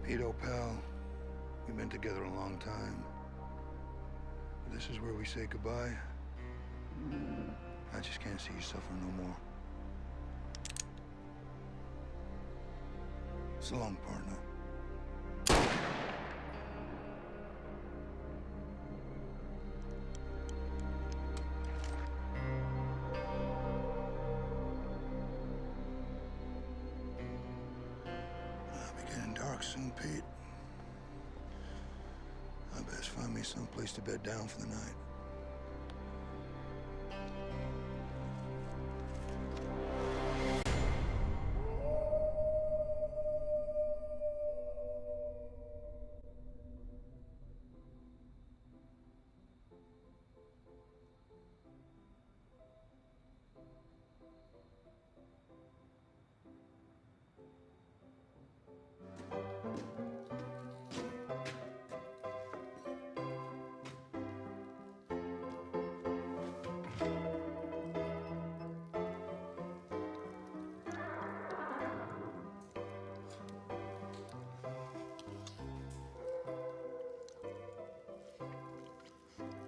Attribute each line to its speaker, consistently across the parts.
Speaker 1: Ito, pal, we've been together a long time. But this is where we say goodbye. I just can't see you suffer no more. So long, partner. I'll be getting dark soon, Pete. I best find me some place to bed down for the night.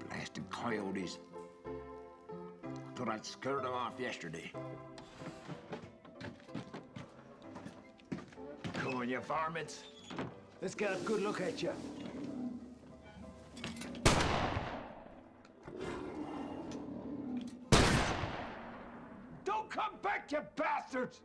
Speaker 2: Blasted coyotes. Thought I'd scared them off yesterday. Come on, you varmints. Let's get a good look at you. Don't come back, you bastards!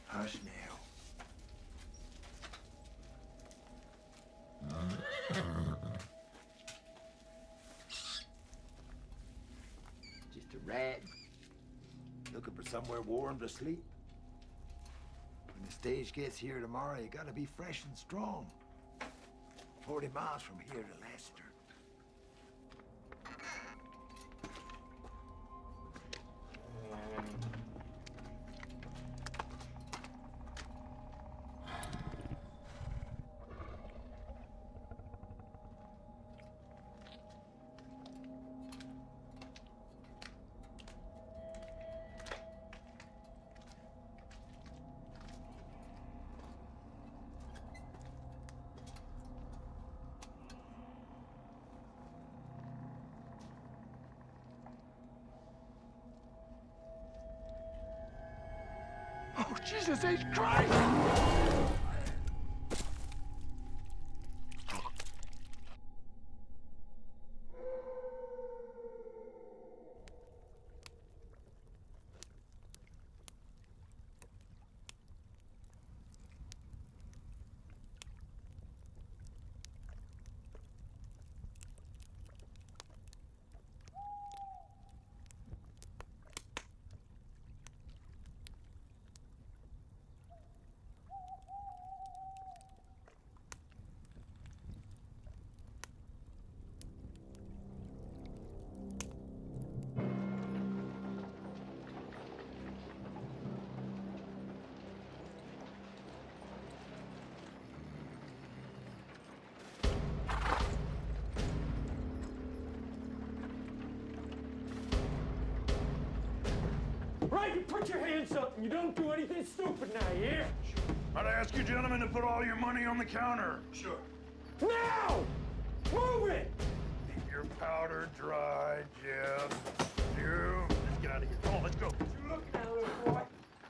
Speaker 2: Hush now. Just a rat looking for somewhere warm to sleep. When the stage gets here tomorrow, you gotta be fresh and strong. 40 miles from here to Leicester.
Speaker 1: Oh, Jesus H. Christ!
Speaker 3: Right, you put your hands up and you don't do anything stupid now, you hear?
Speaker 4: I'd ask you gentlemen to put all your money on the counter.
Speaker 1: Sure.
Speaker 3: Now! Move it!
Speaker 4: Keep your powder dry, Jeb. You. Let's get out of here. Come on, let's go.
Speaker 3: You look now, little boy.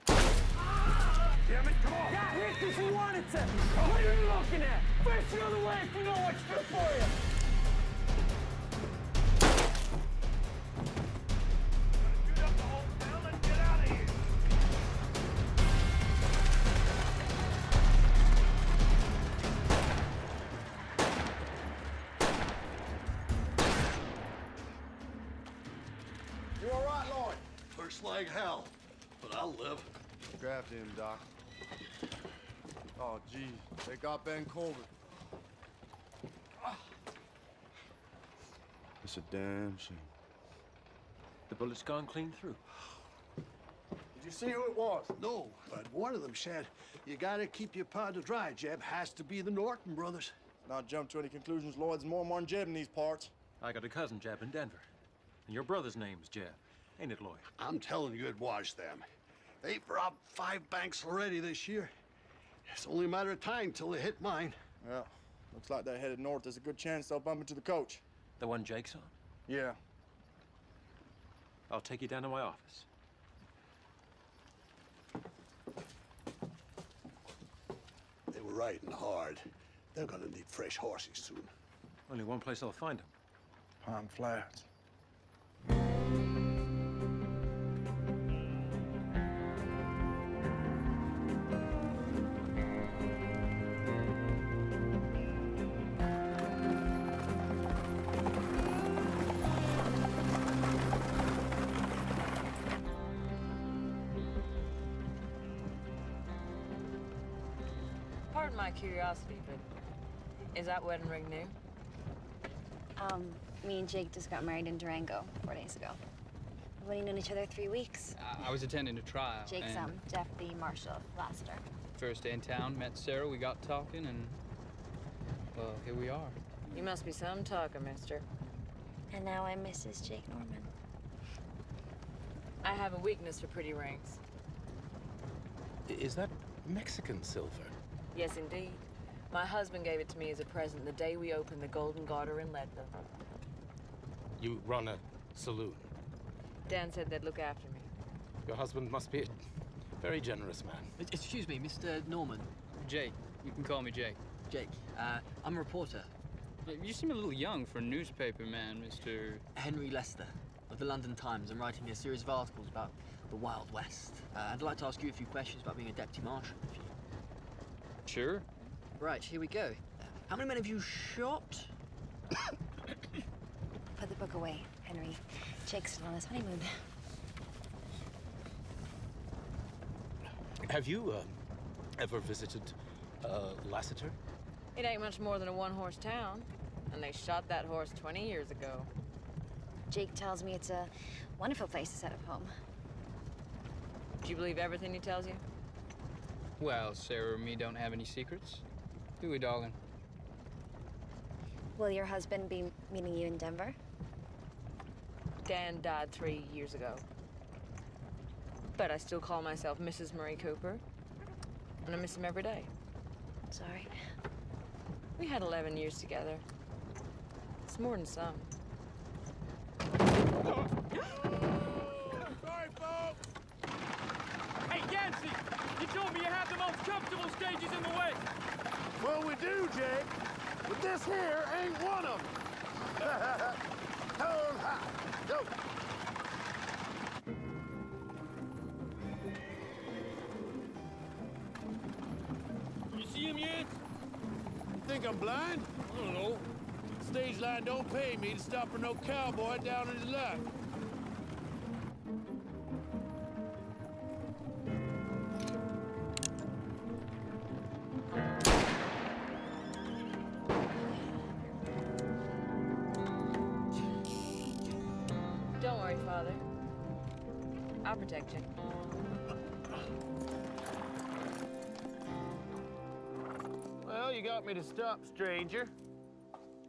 Speaker 4: Damn it, come on.
Speaker 3: Got hit because you wanted to. What are you looking at? Face the other way if you know what's good for you.
Speaker 4: Shoot up the whole town and get out of here.
Speaker 2: You all right, Lloyd?
Speaker 5: like hell, but I'll live.
Speaker 6: Grabbed him, Doc. Oh, gee, they got Ben Colbert. It's a damn shame.
Speaker 7: The bullet's gone clean through.
Speaker 6: Did you see who it was?
Speaker 5: No, but one of them said, you gotta keep your powder dry, Jeb. Has to be the Norton brothers.
Speaker 6: Not jump to any conclusions. Lloyd's more than Jeb in these parts.
Speaker 7: I got a cousin, Jeb, in Denver. And your brother's name's Jeb. Ain't it, Lloyd?
Speaker 5: I'm telling you, it was them. They've robbed 5 banks already this year. It's only a matter of time till they hit mine.
Speaker 6: Well, looks like they're headed north. There's a good chance they'll bump into the coach.
Speaker 7: The one Jake's on?
Speaker 6: Yeah.
Speaker 7: I'll take you down to my office.
Speaker 5: They were riding hard. They're gonna need fresh horses soon.
Speaker 7: Only one place I'll find them.
Speaker 6: Pine Flats.
Speaker 8: Pardon my curiosity, but is that wedding ring new?
Speaker 9: Me and Jake just got married in Durango 4 days ago. We've only known each other 3 weeks.
Speaker 10: I was attending a trial.
Speaker 9: Jake's
Speaker 10: and
Speaker 9: Jeff the Marshal of Lassiter.
Speaker 10: First day in town, met Sarah, we got talking, and, well, here we are.
Speaker 8: You must be some talker, mister.
Speaker 9: And now I'm Mrs. Jake Norman.
Speaker 8: I have a weakness for pretty rings.
Speaker 11: Is that Mexican silver?
Speaker 8: Yes, indeed. My husband gave it to me as a present the day we opened the Golden Garter in Leadville.
Speaker 11: You run a saloon.
Speaker 8: Dan said they'd look after me.
Speaker 11: Your husband must be a very generous man.
Speaker 12: Excuse me, Mr. Norman.
Speaker 10: Jake, you can call me Jake.
Speaker 12: Jake, I'm a reporter.
Speaker 10: You seem a little young for a newspaper man, Mr.
Speaker 12: Henry Lester of the London Times. I'm writing a series of articles about the Wild West. I'd like to ask you a few questions about being a deputy marshal. If you...
Speaker 10: Sure.
Speaker 12: Right, here we go. How many men have you shot?
Speaker 9: Put the book away, Henry. Jake's still on his honeymoon.
Speaker 11: Have you ever visited Lassiter?
Speaker 8: It ain't much more than a one-horse town, and they shot that horse 20 years ago.
Speaker 9: Jake tells me it's a wonderful place to set up home.
Speaker 8: Do you believe everything he tells you?
Speaker 10: Well, Sarah and me don't have any secrets. Do we, darling?
Speaker 9: Will your husband be meeting you in Denver?
Speaker 8: Dan died 3 years ago. But I still call myself Mrs. Murray Cooper, and I miss him every day.
Speaker 9: Sorry.
Speaker 8: We had 11 years together. It's more than some.
Speaker 3: Sorry, folks! Hey, Yancey! You told me you have the most comfortable stages in the West!
Speaker 4: Well, we do, Jake. But this here ain't one of them. Hold high. Go.
Speaker 3: You see him yet?
Speaker 4: You think I'm blind?
Speaker 3: I don't know.
Speaker 4: Stage line don't pay me to stop for no cowboy down in his luck.
Speaker 8: Don't worry, Father. I'll protect you.
Speaker 4: Well, you got me to stop, stranger.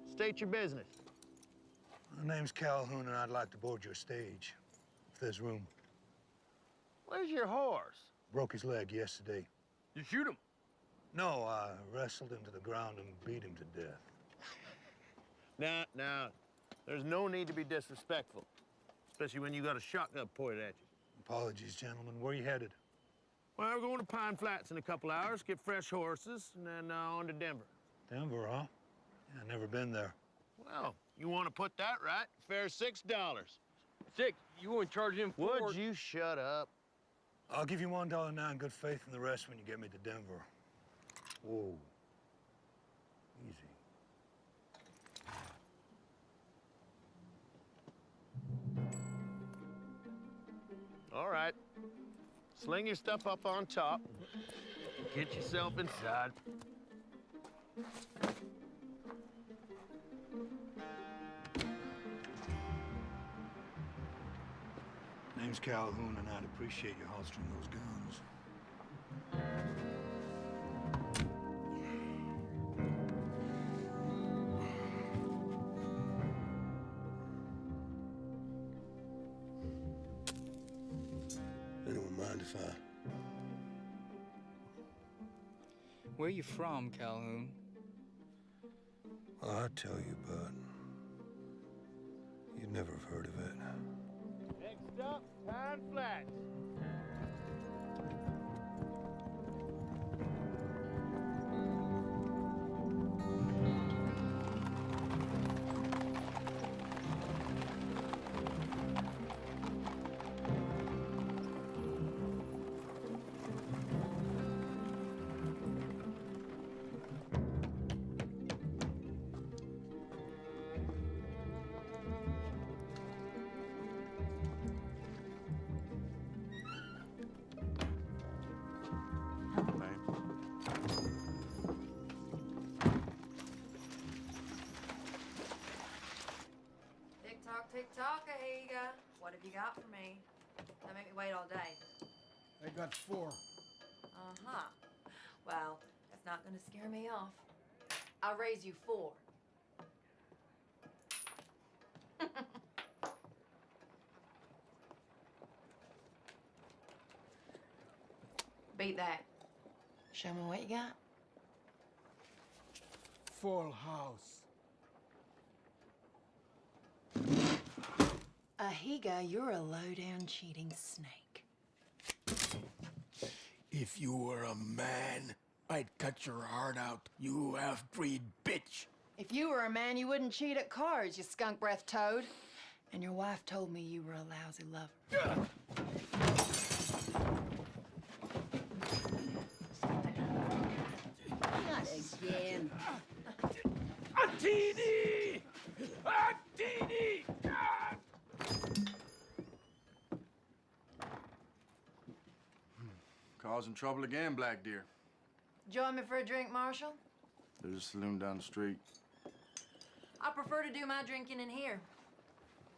Speaker 4: State your business.
Speaker 1: My name's Calhoun, and I'd like to board your stage, if there's room.
Speaker 4: Where's your horse?
Speaker 1: Broke his leg yesterday.
Speaker 4: You shoot him?
Speaker 1: No, I wrestled him to the ground and beat him to death.
Speaker 4: Now, there's no need to be disrespectful, especially when you got a shotgun pointed at you.
Speaker 1: Apologies, gentlemen. Where you headed?
Speaker 4: Well, we're going to Pine Flats in a couple hours, get fresh horses, and then on to Denver.
Speaker 1: Denver, huh? Yeah, never been there.
Speaker 4: Well, you want to put that right? Fair $6.
Speaker 3: 6, you won't charge him 4.
Speaker 4: Would you shut up?
Speaker 1: I'll give you $1 now in good faith, and the rest when you get me to Denver. Whoa. Easy.
Speaker 13: All right. Sling your stuff up on top. Get yourself inside.
Speaker 1: Name's Calhoun, and I'd appreciate you holstering those guns.
Speaker 14: Anyone mind if I...
Speaker 10: Where you from, Calhoun?
Speaker 1: Well, I'd tell you, but you'd never have heard of it.
Speaker 13: Next up, Pine Flats.
Speaker 8: Tick-tock, Ahiga. What have you got for me? Don't make me wait all day.
Speaker 4: I got 4.
Speaker 8: Uh-huh. Well, that's not gonna scare me off. I'll raise you 4. Beat that. Show me what you got.
Speaker 4: Full house.
Speaker 8: Ahiga, you're a low-down cheating snake.
Speaker 14: If you were a man, I'd cut your heart out, you half-breed bitch.
Speaker 8: If you were a man, you wouldn't cheat at cards, you skunk-breath toad. And your wife told me you were a lousy lover.
Speaker 3: Not again.
Speaker 14: Attini! Attini!
Speaker 6: Causing trouble again, Black Deer.
Speaker 8: Join me for a drink, Marshal?
Speaker 6: There's a saloon down the street.
Speaker 8: I prefer to do my drinking in here.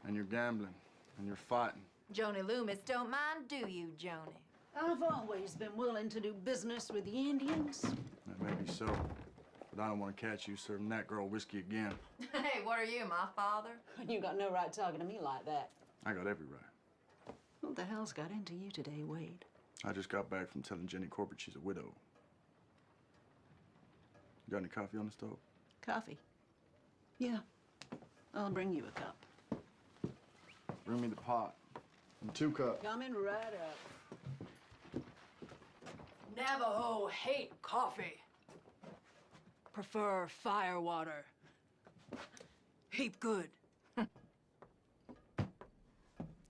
Speaker 6: And you're gambling. And you're fighting.
Speaker 8: Joni Loomis don't mind, do you, Joni?
Speaker 3: I've always been willing to do business with the Indians.
Speaker 6: That may be so. But I don't want to catch you serving that girl whiskey again.
Speaker 8: Hey, what are you, my father?
Speaker 3: You got no right talking to me like that.
Speaker 6: I got every right.
Speaker 3: What the hell's got into you today, Wade?
Speaker 6: I just got back from telling Jenny Corbett she's a widow. You got any coffee on the stove?
Speaker 3: Coffee? Yeah. I'll bring you a cup.
Speaker 6: Bring me the pot. And 2 cups.
Speaker 3: Coming right up.
Speaker 8: Navajo hate coffee. Prefer fire water. Heap good.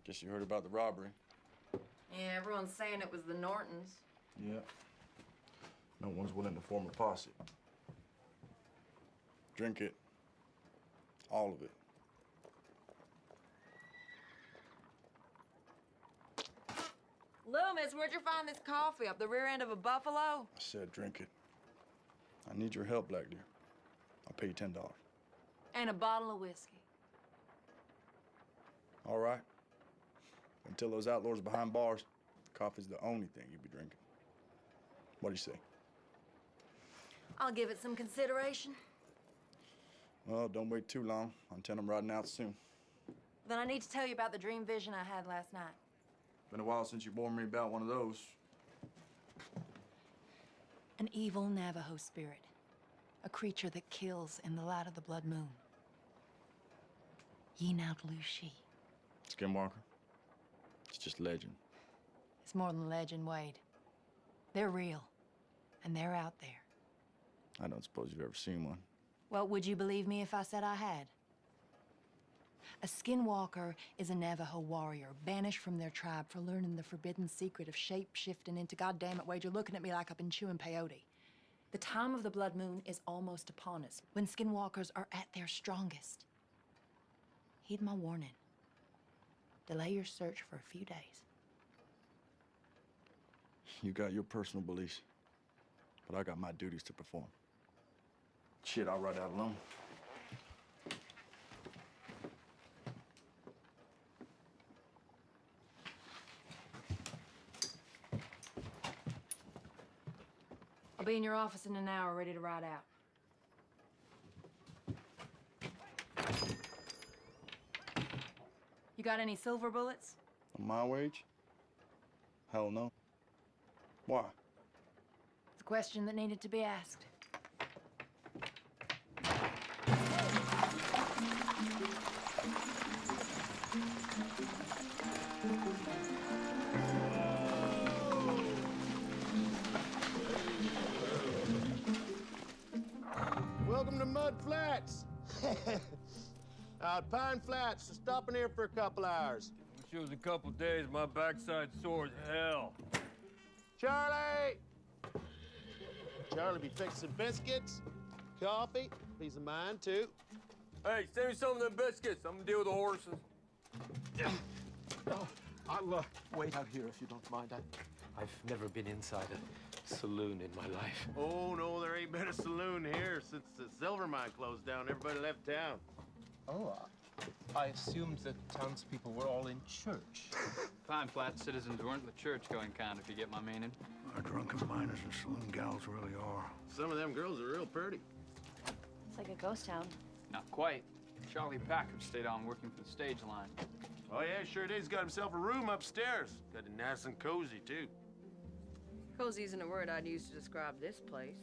Speaker 6: Guess you heard about the robbery.
Speaker 8: Yeah, everyone's saying it was the Nortons.
Speaker 6: Yeah. No one's willing to form a posse. Drink it. All of it.
Speaker 8: Loomis, where'd you find this coffee? Up the rear end of a buffalo?
Speaker 6: I said drink it. I need your help, Black Deer. I'll pay you $10.
Speaker 8: And a bottle of whiskey.
Speaker 6: All right. Until those outlaws are behind bars, coffee's the only thing you'll be drinking. What do you say?
Speaker 8: I'll give it some consideration.
Speaker 6: Well, don't wait too long. I intend I'm riding out soon.
Speaker 8: Then I need to tell you about the dream vision I had last night.
Speaker 6: Been a while since you warned me about one of those.
Speaker 8: An evil Navajo spirit. A creature that kills in the light of the blood moon. Ye-Naut-Lu-Shi.
Speaker 6: Skinwalker? It's just legend.
Speaker 8: It's more than legend, Wade. They're real. And they're out there.
Speaker 6: I don't suppose you've ever seen one.
Speaker 8: Well, would you believe me if I said I had? A skinwalker is a Navajo warrior, banished from their tribe for learning the forbidden secret of shape-shifting into, goddamn it, Wade, you're looking at me like I've been chewing peyote. The time of the blood moon is almost upon us, when skinwalkers are at their strongest. Heed my warning. Delay your search for a few days.
Speaker 6: You got your personal beliefs, but I got my duties to perform. Shit, I'll ride out alone.
Speaker 8: I'll be in your office in an hour, ready to ride out. You got any silver bullets?
Speaker 6: On my wage? Hell no. Why?
Speaker 8: It's a question that needed to be asked.
Speaker 13: Welcome to Mud Flats. Out Pine Flats, so stopping here for a couple hours.
Speaker 3: Wish it was a couple days. My backside sore as hell.
Speaker 13: Charlie! Charlie be fixing biscuits, coffee, piece of mine too.
Speaker 3: Hey, save me some of them biscuits. I'm gonna deal with the horses.
Speaker 11: I'll wait out here if you don't mind. I've never been inside a saloon in my life.
Speaker 13: Oh, no, there ain't been a saloon here since the silver mine closed down. Everybody left town.
Speaker 11: Oh, I assumed that townspeople were all in church.
Speaker 10: Pine Flats citizens weren't the church-going kind, if you get my meaning.
Speaker 1: Our drunken miners and saloon gals really are.
Speaker 13: Some of them girls are real pretty.
Speaker 9: It's like a ghost town.
Speaker 10: Not quite. Charlie Packard stayed on working for the stage line.
Speaker 13: Oh, yeah, sure did. He's got himself a room upstairs. Got it nice and cozy, too.
Speaker 15: Cozy isn't a word I'd use to describe this place.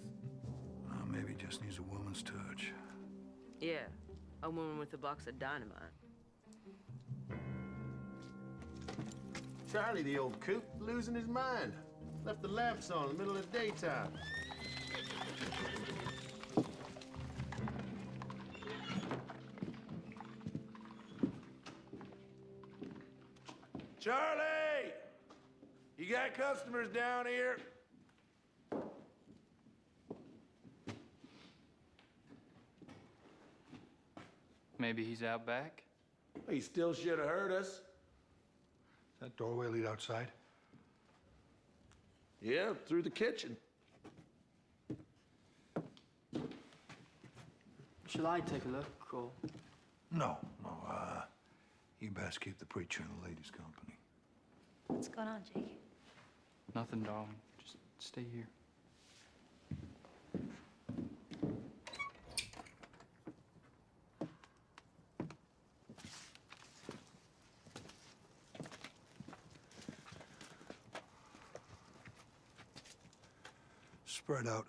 Speaker 1: Maybe it just needs a woman's touch.
Speaker 15: Yeah, a woman with a box of dynamite.
Speaker 13: Charlie, the old coot, losing his mind. Left the lamps on in the middle of the daytime.
Speaker 4: Charlie! You got customers down here?
Speaker 10: Maybe he's out back?
Speaker 4: He still should have heard us.
Speaker 1: That doorway lead outside?
Speaker 13: Yeah, through the kitchen.
Speaker 12: Shall I take a look, or?
Speaker 1: No. You best keep the preacher in the ladies' company.
Speaker 9: What's going on, Jake?
Speaker 10: Nothing, darling. Just stay here.
Speaker 1: Spread out.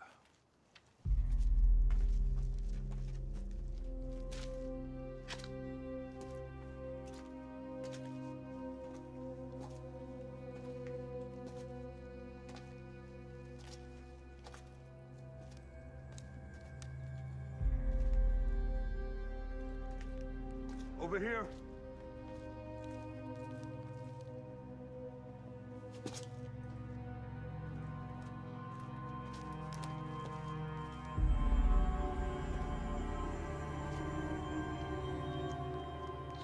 Speaker 1: Over here.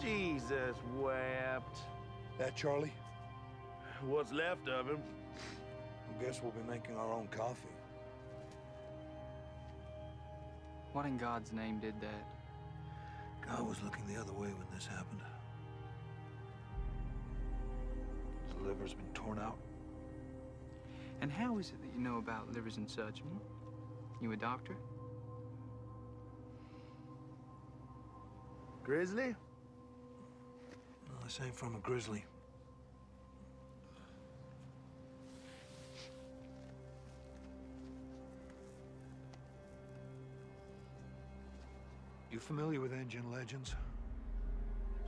Speaker 13: Jesus wept.
Speaker 1: That Charlie?
Speaker 13: What's left of him.
Speaker 1: I guess we'll be making our own coffee.
Speaker 10: What in God's name did that?
Speaker 1: God was looking the other way when this happened. His liver's been torn out.
Speaker 10: And how is it that you know about livers and such? You a doctor?
Speaker 13: Grizzly?
Speaker 1: No, this ain't from a grizzly. You familiar with Indian legends?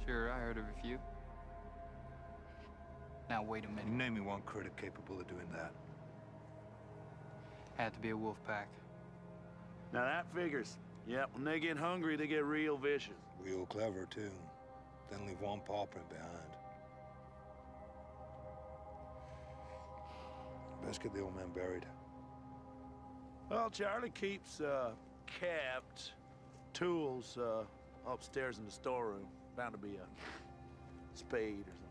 Speaker 10: Sure, I heard of a few. Now, wait a minute.
Speaker 1: Name me one critic capable of doing that.
Speaker 10: Had to be a wolf pack.
Speaker 13: Now that figures. Yep, when they get hungry, they get real vicious.
Speaker 1: Real clever, too. Then leave one paw print behind. Best get the old man buried.
Speaker 13: Well, Charlie keeps, kept tools, upstairs in the storeroom. Bound to be a spade or something.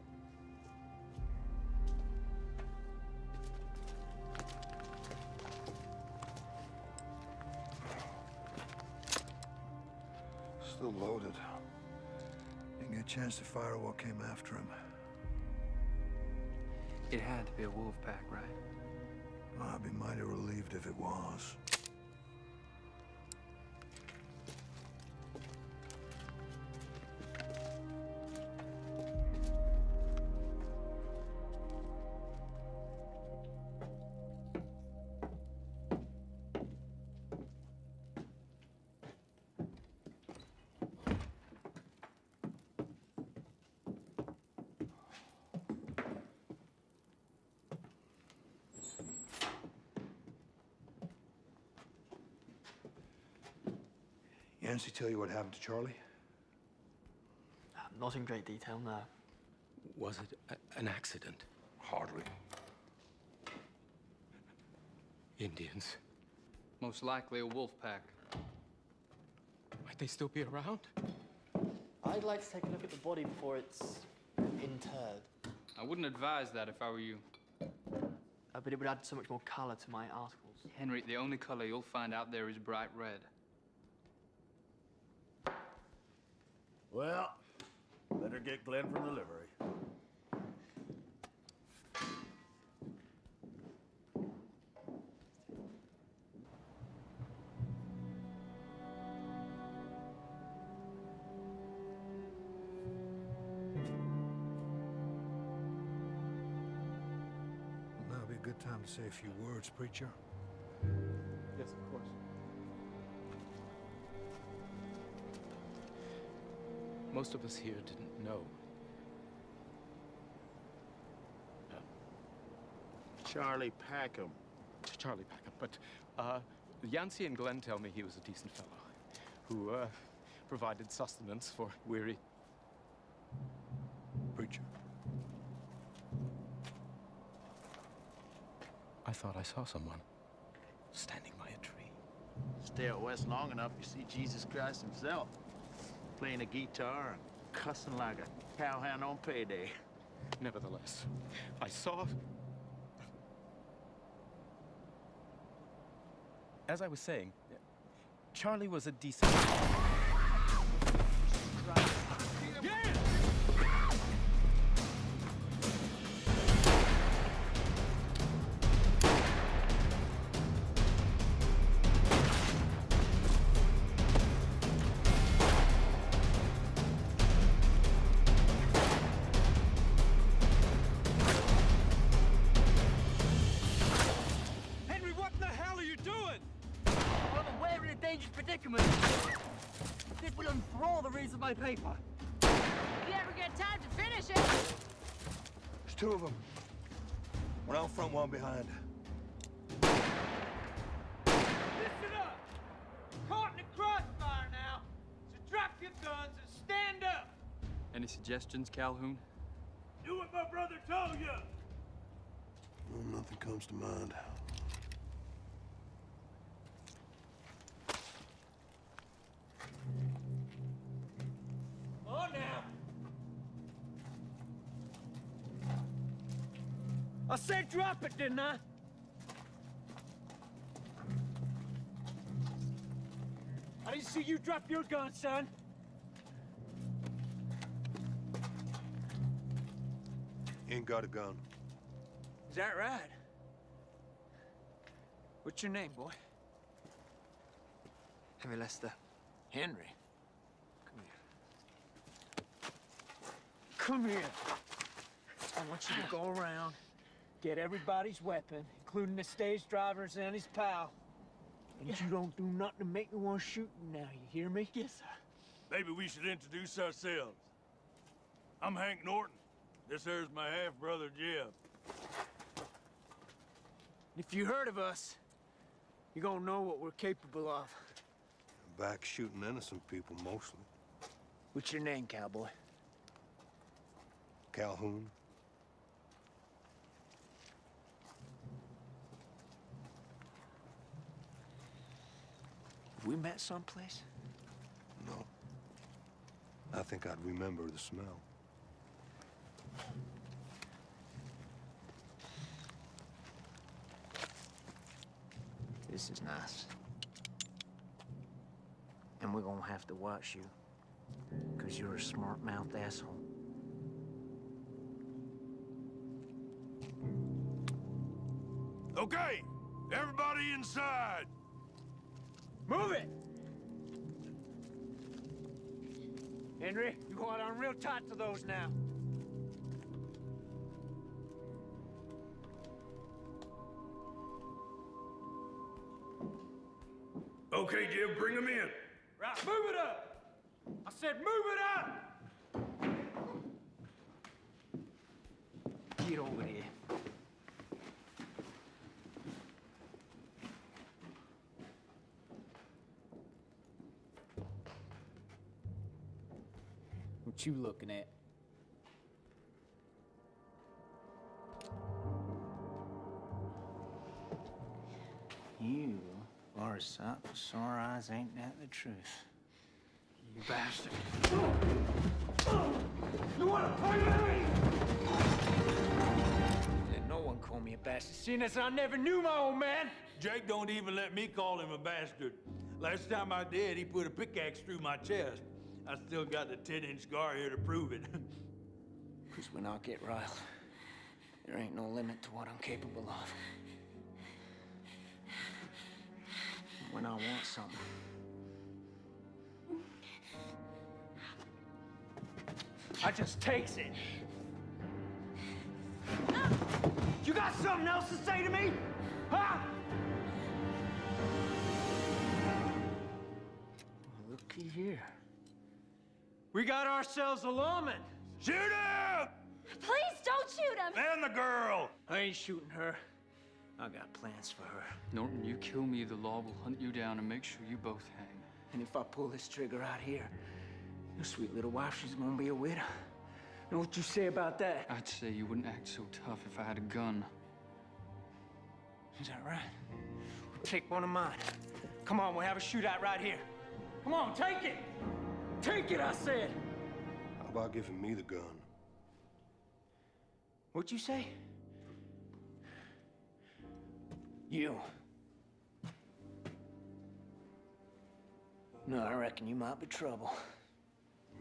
Speaker 2: Still loaded. Didn't get a chance to fire what came after him.
Speaker 10: It had to be a wolf pack, right?
Speaker 2: I'd be mighty relieved if it was. Yancey tell you what happened to Charlie?
Speaker 12: Not in great detail, no.
Speaker 11: Was it an accident?
Speaker 2: Hardly.
Speaker 11: Indians.
Speaker 10: Most likely a wolf pack.
Speaker 11: Might they still be around?
Speaker 12: I'd like to take a look at the body before it's interred.
Speaker 10: I wouldn't advise that if I were you.
Speaker 12: But it would add so much more color to my articles.
Speaker 10: Henry, the only color you'll find out there is bright red.
Speaker 4: Well, better get Glenn from the livery.
Speaker 2: Now would be a good time to say a few words, preacher.
Speaker 10: Yes, of course.
Speaker 11: Most of us here didn't know.
Speaker 13: Charlie Packham.
Speaker 11: Charlie Packham, but Yancey and Glenn tell me he was a decent fellow who provided sustenance for weary.
Speaker 2: Preacher.
Speaker 11: I thought I saw someone standing by a tree.
Speaker 13: Stay out west long enough, you see Jesus Christ himself. Playing a guitar and cussing like a cowhand on payday.
Speaker 11: Nevertheless, I saw... As I was saying, Charlie was a decent...
Speaker 12: This will enthrall the readers of my paper.
Speaker 15: If you ever get time to finish it.
Speaker 2: There's two of them. One out front, one behind.
Speaker 3: Listen up! Caught in the crossfire now, so drop your guns and stand up!
Speaker 10: Any suggestions, Calhoun?
Speaker 3: Do what my brother told you!
Speaker 5: Well, nothing comes to mind.
Speaker 3: On now! I said drop it, didn't I? I didn't see you drop your gun, son.
Speaker 2: Ain't got a gun.
Speaker 3: Is that right? What's your name, boy?
Speaker 12: Henry Lester.
Speaker 3: Henry. Come here. I want you to go around, get everybody's weapon, including the stage driver's and his pal. And you don't do nothing to make me want to shoot you now, you hear me?
Speaker 12: Yes, sir.
Speaker 4: Maybe we should introduce ourselves. I'm Hank Norton. This here's my half-brother, Jeff.
Speaker 3: If you heard of us, you're gonna know what we're capable of.
Speaker 2: Back shooting innocent people, mostly.
Speaker 3: What's your name, cowboy?
Speaker 2: Calhoun.
Speaker 3: We met someplace?
Speaker 2: No. I think I'd remember the smell.
Speaker 3: This is nice. And we're gonna have to watch you Because you're a smart-mouthed asshole.
Speaker 4: Okay, everybody inside.
Speaker 3: Move it! Henry, you hold on real tight to those now.
Speaker 4: Okay, Jim, bring them in.
Speaker 3: Right, move it up! I said move it up! Get over here. What you looking at? You are a sight for sore eyes, ain't that the truth? You bastard. You wanna fight me? Let no one call me a bastard, seeing as I never knew my old man.
Speaker 4: Jake don't even let me call him a bastard. Last time I did, he put a pickaxe through my chest. I still got the 10-inch scar here to prove it.
Speaker 3: Because when I get riled, there ain't no limit to what I'm capable of. When I want something, I just takes it. You got something else to say to me? Huh? Looky here. We got ourselves a lawman.
Speaker 4: Shoot him!
Speaker 9: Please don't shoot him!
Speaker 4: And the girl!
Speaker 3: I ain't shooting her. I got plans for her.
Speaker 10: Norton, you kill me, the law will hunt you down and make sure you both hang.
Speaker 3: And if I pull this trigger out here, your sweet little wife, she's gonna be a widow. Know what you say about that?
Speaker 10: I'd say you wouldn't act so tough if I had a gun.
Speaker 3: Is that right? Take one of mine. Come on, we'll have a shootout right here. Come on, take it! Take it, I said!
Speaker 1: How about giving me the gun?
Speaker 3: What'd you say? You. No, I reckon you might be trouble.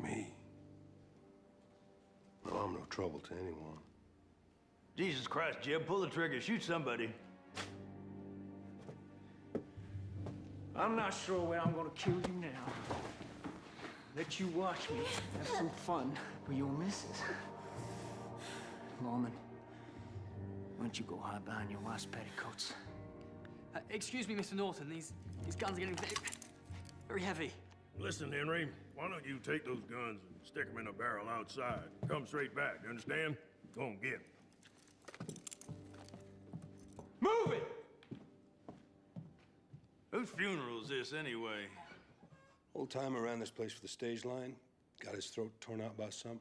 Speaker 1: Me? No, I'm no trouble to anyone.
Speaker 4: Jesus Christ, Jim, pull the trigger, shoot somebody.
Speaker 3: I'm not sure where I'm gonna kill you now. Let you watch me have some fun with your missus. Lawman, why don't you go hide behind your wife's petticoats?
Speaker 12: Excuse me, Mr. Norton. These guns are getting very heavy.
Speaker 4: Listen, Henry, why don't you take those guns and stick them in a barrel outside? Come straight back, you understand? Go on, get 'em.
Speaker 3: Move it!
Speaker 4: Whose funeral is this, anyway?
Speaker 1: Old timer ran this place for the stage line. Got his throat torn out by something.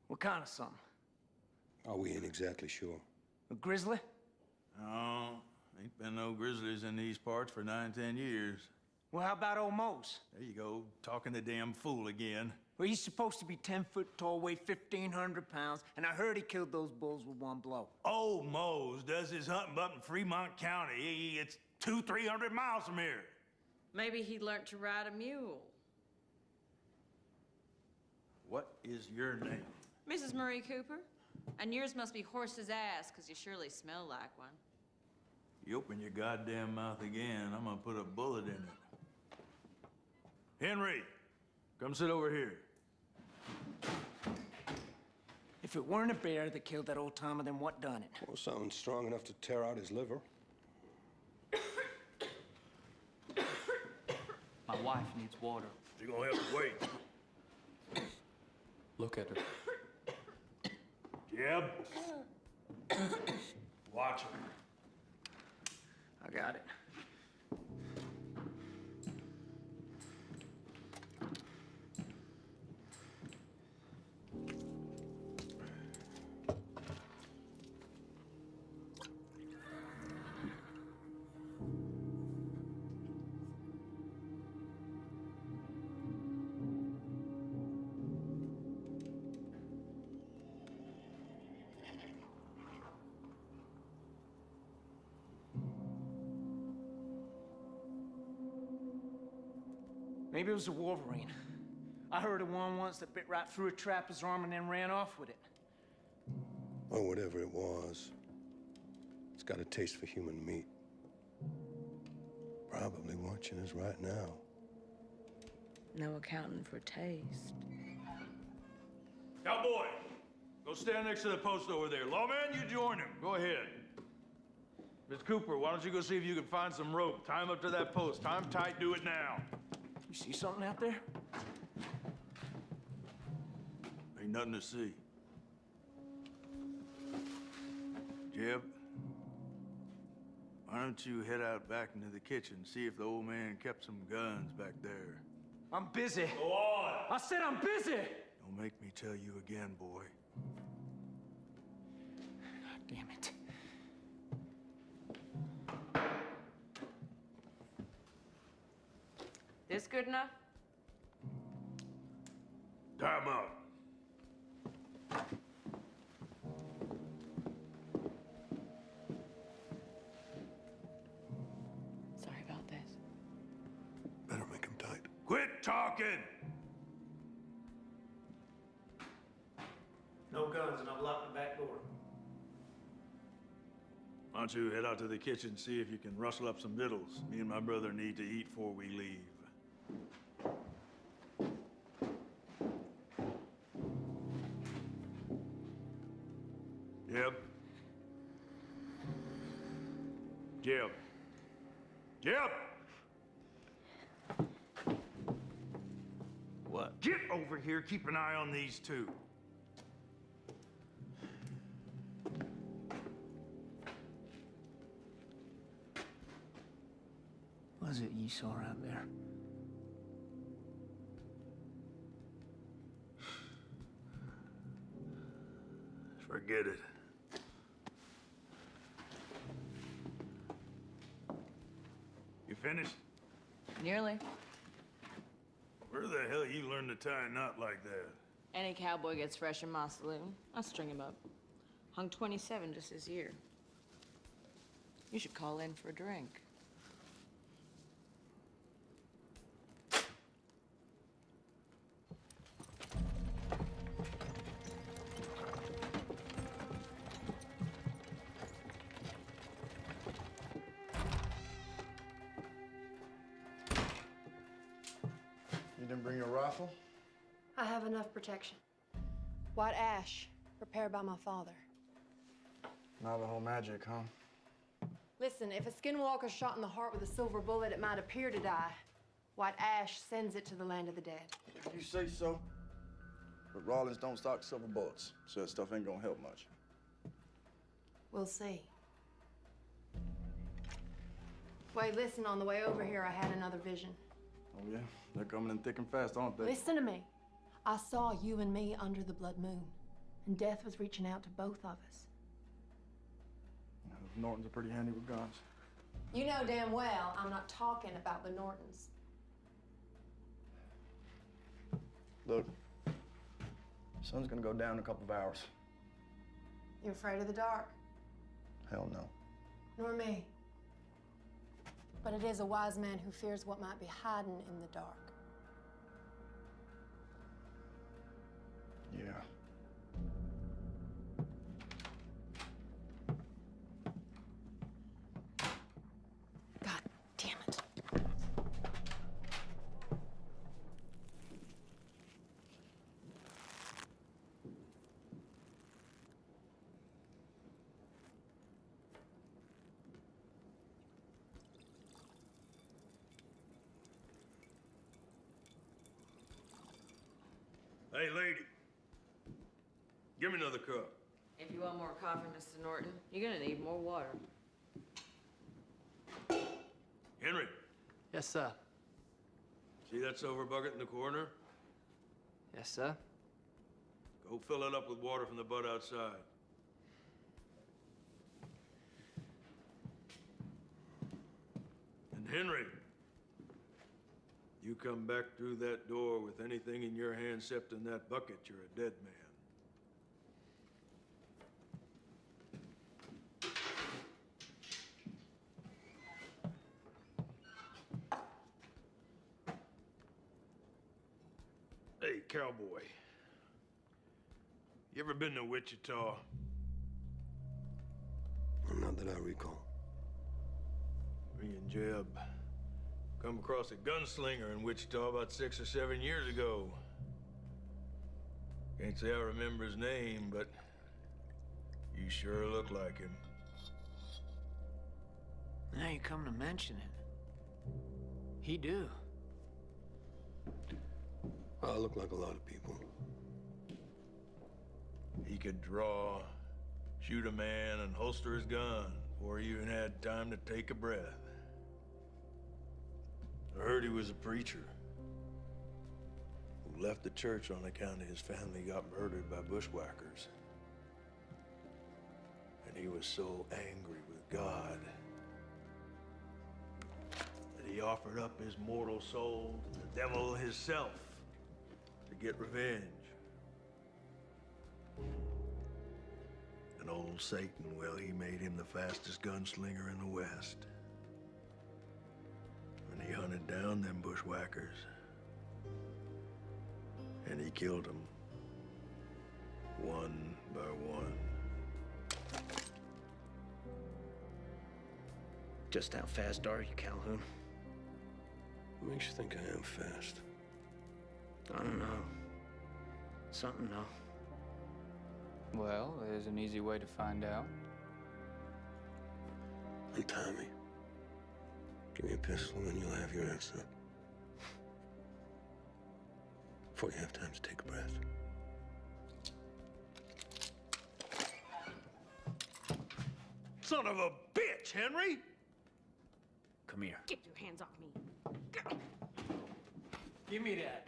Speaker 3: What kind of something?
Speaker 1: Oh, we ain't exactly sure.
Speaker 3: A grizzly?
Speaker 4: No, ain't been no grizzlies in these parts for 9-10 years.
Speaker 3: Well, how about old Mose?
Speaker 4: There you go, talking the damn fool again.
Speaker 3: Well, he's supposed to be 10 foot tall, weigh 1,500 pounds, and I heard he killed those bulls with one blow.
Speaker 4: Old Mose does his hunting up in Fremont County. It's 200-300 miles from here.
Speaker 15: Maybe he learned to ride a mule.
Speaker 4: What is your name?
Speaker 15: Mrs. Marie Cooper? And yours must be horse's ass, because you surely smell like one.
Speaker 4: You open your goddamn mouth again, I'm gonna put a bullet in it. Henry, come sit over here.
Speaker 3: If it weren't a bear that killed that old timer, then what done it?
Speaker 1: Well, something strong enough to tear out his liver.
Speaker 10: My wife needs water.
Speaker 4: She's gonna have to wait.
Speaker 10: Look at her.
Speaker 4: Jeb. Watch her.
Speaker 3: I got it. Maybe it was a wolverine. I heard of one once that bit right through a trapper's arm and then ran off with it.
Speaker 1: Or whatever it was. It's got a taste for human meat. Probably watching us right now.
Speaker 15: No accounting for taste.
Speaker 4: Cowboy, go stand next to the post over there. Lawman, you join him. Go ahead. Miss Cooper, why don't you go see if you can find some rope? Tie him up to that post. Tie him tight, do it now.
Speaker 3: You see something out there?
Speaker 4: Ain't nothing to see. Jeb, why don't you head out back into the kitchen, see if the old man kept some guns back there.
Speaker 3: I'm busy.
Speaker 4: Go on!
Speaker 3: I said I'm busy!
Speaker 4: Don't make me tell you again, boy.
Speaker 3: God damn it.
Speaker 15: This good enough?
Speaker 4: Tie him up.
Speaker 15: Sorry about this.
Speaker 1: Better make him tight.
Speaker 4: Quit talking!
Speaker 3: No guns, and I've locked the back door.
Speaker 4: Why don't you head out to the kitchen, see if you can rustle up some victuals. Me and my brother need to eat before we leave. Jeb? Jeb? Jeb!
Speaker 13: What?
Speaker 4: Get over here, keep an eye on these two.
Speaker 3: What is it you saw out there?
Speaker 4: Forget it. You finished?
Speaker 15: Nearly.
Speaker 4: Where the hell you learn to tie a knot like that?
Speaker 15: Any cowboy gets fresh in my saloon. I string him up. Hung 27 just this year. You should call in for a drink.
Speaker 6: You didn't bring your rifle?
Speaker 8: I have enough protection. White ash, prepared by my father.
Speaker 6: Navajo magic, huh?
Speaker 8: Listen, if a skinwalker's shot in the heart with a silver bullet, it might appear to die. White ash sends it to the land of the dead.
Speaker 6: If you say so. But Rawlins don't stock silver bullets, so that stuff ain't gonna help much.
Speaker 8: We'll see. Wait, listen, on the way over here, I had another vision.
Speaker 6: Oh, yeah? They're coming in thick and fast, aren't they?
Speaker 8: Listen to me. I saw you and me under the blood moon, and death was reaching out to both of us.
Speaker 6: Those Nortons are pretty handy with guns.
Speaker 8: You know damn well I'm not talking about the Nortons.
Speaker 6: Look, sun's gonna go down in a couple of hours.
Speaker 8: You afraid of the dark?
Speaker 6: Hell no.
Speaker 8: Nor me. But it is a wise man who fears what might be hiding in the dark.
Speaker 6: Yeah.
Speaker 8: God damn it.
Speaker 4: Hey, lady. Give me another cup.
Speaker 15: If you want more coffee, Mr. Norton, you're gonna need more water.
Speaker 4: Henry.
Speaker 12: Yes, sir.
Speaker 4: See that silver bucket in the corner?
Speaker 12: Yes, sir.
Speaker 4: Go fill it up with water from the butt outside. And Henry, you come back through that door with anything in your hand except in that bucket, you're a dead man. Hey, cowboy. You ever been to Wichita?
Speaker 5: Not that I recall.
Speaker 4: Me and Jeb come across a gunslinger in Wichita about 6 or 7 years ago. Can't say I remember his name, but you sure look like him.
Speaker 3: Now you come to mention it. He do.
Speaker 5: I look like a lot of people.
Speaker 4: He could draw, shoot a man, and holster his gun before he even had time to take a breath. I heard he was a preacher who left the church on account of his family got murdered by bushwhackers. And he was so angry with God that he offered up his mortal soul to the devil himself to get revenge. And old Satan, well, he made him the fastest gunslinger in the West. And he hunted down them bushwhackers. And he killed them, one by one.
Speaker 16: Just how fast are you, Calhoun?
Speaker 5: What makes you think I am fast?
Speaker 16: I don't know. Something, though.
Speaker 10: Well, there's an easy way to find out.
Speaker 5: Untie me. Give me a pistol and you'll have your answer. Before you have time to take a breath.
Speaker 4: Son of a bitch, Henry!
Speaker 10: Come here.
Speaker 15: Get your hands off me.
Speaker 3: Give me that.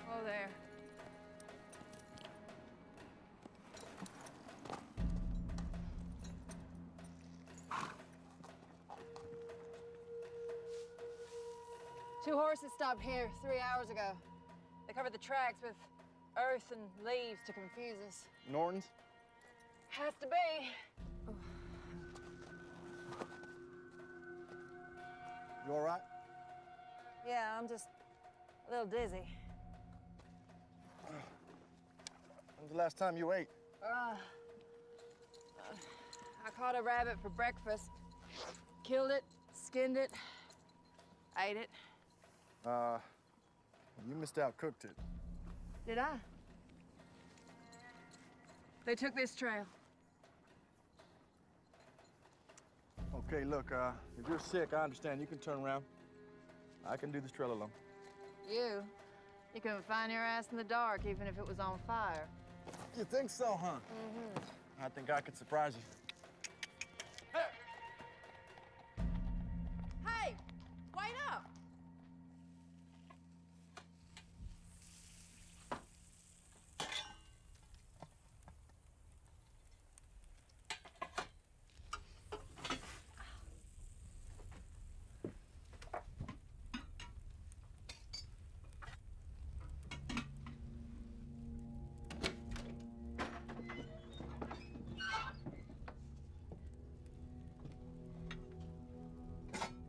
Speaker 15: Oh, there.
Speaker 17: Two horses stopped here 3 hours ago. They covered the tracks with earth and leaves to confuse us.
Speaker 6: Norton's?
Speaker 17: Has to be.
Speaker 6: You all right?
Speaker 17: Yeah, I'm just a little dizzy.
Speaker 6: When's the last time you ate?
Speaker 17: I caught a rabbit for breakfast. Killed it, skinned it, ate it.
Speaker 6: You missed out, cooked it.
Speaker 17: Did I? They took this trail.
Speaker 6: Okay, look, if you're sick, I understand. You can turn around. I can do this trail alone.
Speaker 17: You couldn't find your ass in the dark, even if it was on fire.
Speaker 6: You think so, huh?
Speaker 17: Mm-hmm.
Speaker 6: I think I could surprise you.
Speaker 17: Hey, wait up!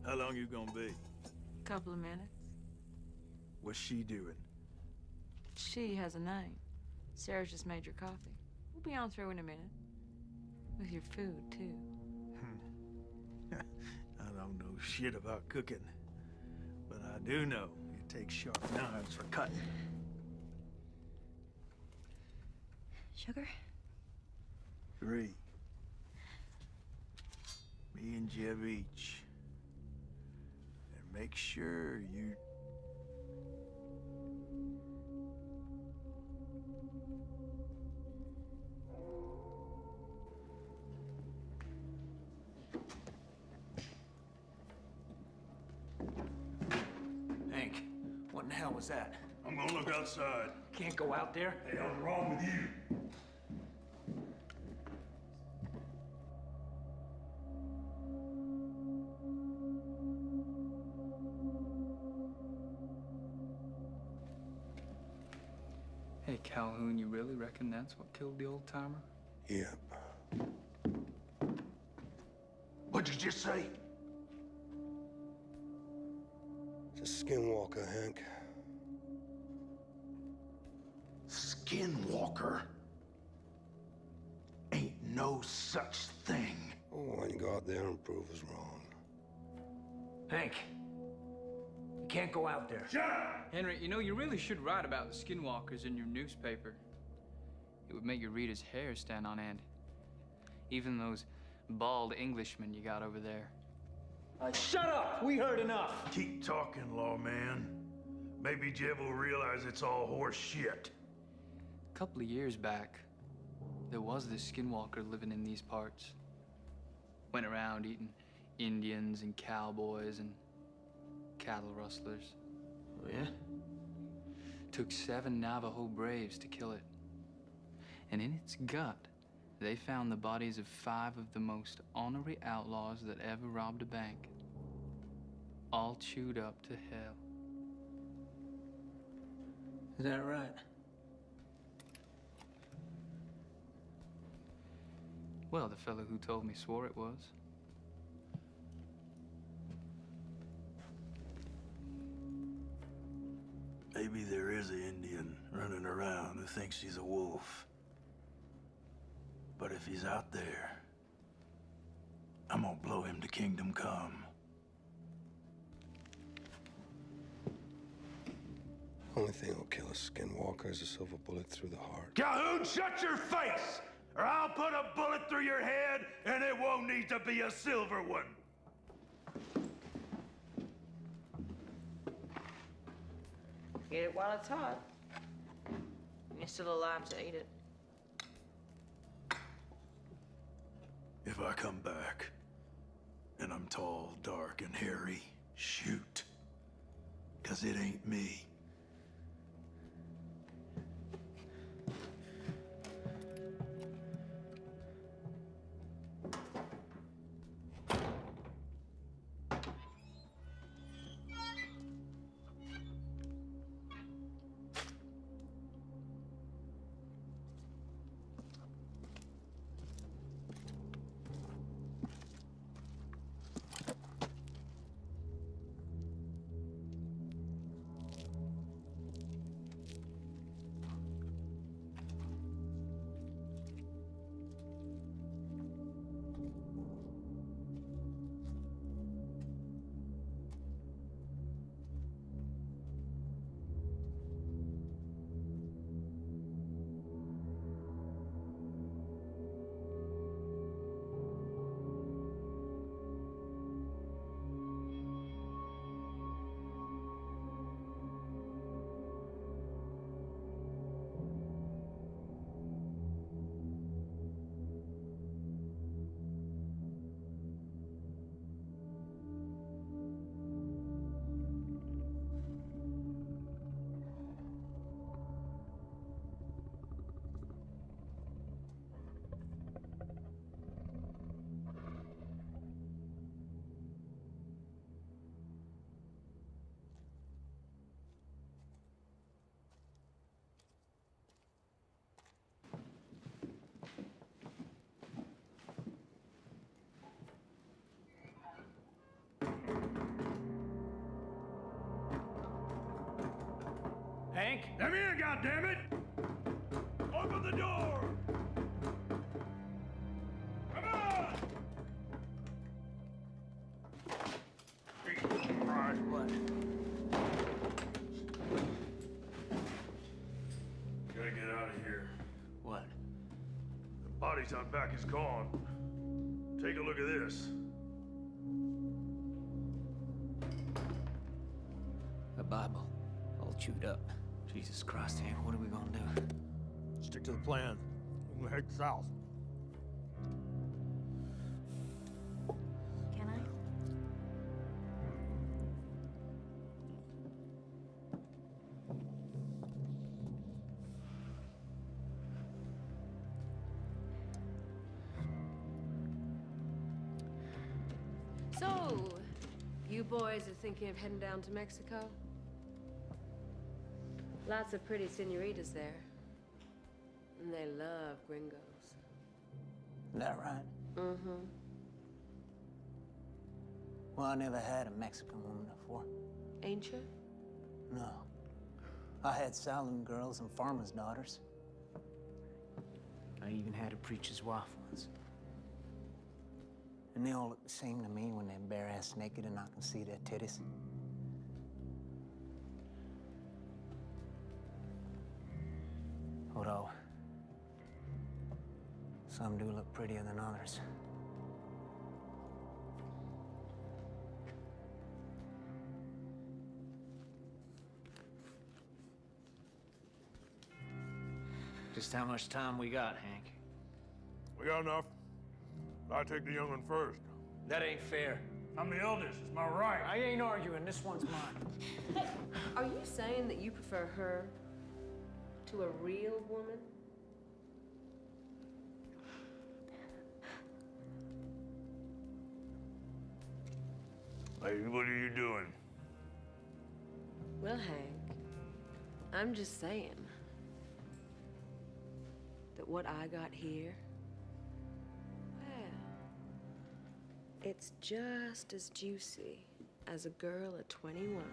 Speaker 4: How long you gonna be?
Speaker 15: Couple of minutes.
Speaker 4: What's she doing?
Speaker 15: She has a name. Sarah's just made your coffee. We'll be on through in a minute. With your food, too.
Speaker 4: I don't know shit about cooking, but I do know it takes sharp knives for cutting.
Speaker 15: Sugar?
Speaker 4: 3. Me and Jeb each. And make sure you...
Speaker 3: Hank, what in the hell was that?
Speaker 4: I'm gonna look outside.
Speaker 3: Can't go out there?
Speaker 4: The hell's wrong with you?
Speaker 10: Hey, Calhoun, you really reckon that's what killed the old-timer?
Speaker 1: Yep.
Speaker 5: What'd you just say?
Speaker 1: It's a skinwalker, Hank.
Speaker 5: Skinwalker? Ain't no such thing.
Speaker 1: Oh, why don't you go out there and prove us wrong?
Speaker 3: Hank, you can't go out there.
Speaker 4: Shut up!
Speaker 10: Henry, you know, you really should write about the skinwalkers in your newspaper. It would make your readers' hair stand on end. Even those bald Englishmen you got over there.
Speaker 3: Shut up! We heard enough.
Speaker 4: Keep talking, lawman. Maybe Jeb will realize it's all horse shit.
Speaker 10: A couple of years back, there was this skinwalker living in these parts. Went around eating Indians and cowboys and cattle rustlers.
Speaker 3: Oh, yeah?
Speaker 10: Took 7 Navajo braves to kill it. And in its gut, they found the bodies of 5 of the most ornery outlaws that ever robbed a bank. All chewed up to hell.
Speaker 3: Is that right?
Speaker 10: Well, the fellow who told me swore it was.
Speaker 4: Maybe there is an Indian running around who thinks he's a wolf. But if he's out there, I'm gonna blow him to kingdom come.
Speaker 1: Only thing that'll kill a skinwalker is a silver bullet through the heart.
Speaker 4: Calhoun, shut your face! Or I'll put a bullet through your head, and it won't need to be a silver one.
Speaker 15: Get it while it's hot. You're still alive to eat it.
Speaker 4: If I come back, and I'm tall, dark, and hairy, shoot. 'Cause it ain't me.
Speaker 3: Hank?
Speaker 4: Let me in, goddammit! Open the door! Come on!
Speaker 3: What?
Speaker 4: Gotta get out of here.
Speaker 3: What?
Speaker 4: The bodies out back is gone. Take a look at this.
Speaker 3: A Bible. All chewed up. Jesus Christ, Hank, what are we gonna do?
Speaker 1: Stick to the plan. We're gonna head south.
Speaker 9: Can I?
Speaker 18: So, you boys are thinking of heading down to Mexico? Lots of pretty senoritas there. And they love gringos.
Speaker 3: Is that right?
Speaker 18: Mm-hmm.
Speaker 3: Well, I never had a Mexican woman before.
Speaker 18: Ain't you?
Speaker 3: No. I had saloon girls and farmers' daughters. I even had a preacher's wife once. And they all look the same to me when they're bare-ass naked and I can see their titties. Although, some do look prettier than others. Just how much time we got, Hank?
Speaker 14: We got enough. I take the young one first.
Speaker 3: That ain't fair.
Speaker 14: I'm the eldest. It's my right.
Speaker 3: I ain't arguing. This one's mine.
Speaker 18: Are you saying that you prefer her to a real woman?
Speaker 14: Hey, what are you doing?
Speaker 18: Well, Hank, I'm just saying that what I got here, well, it's just as juicy as a girl at 21.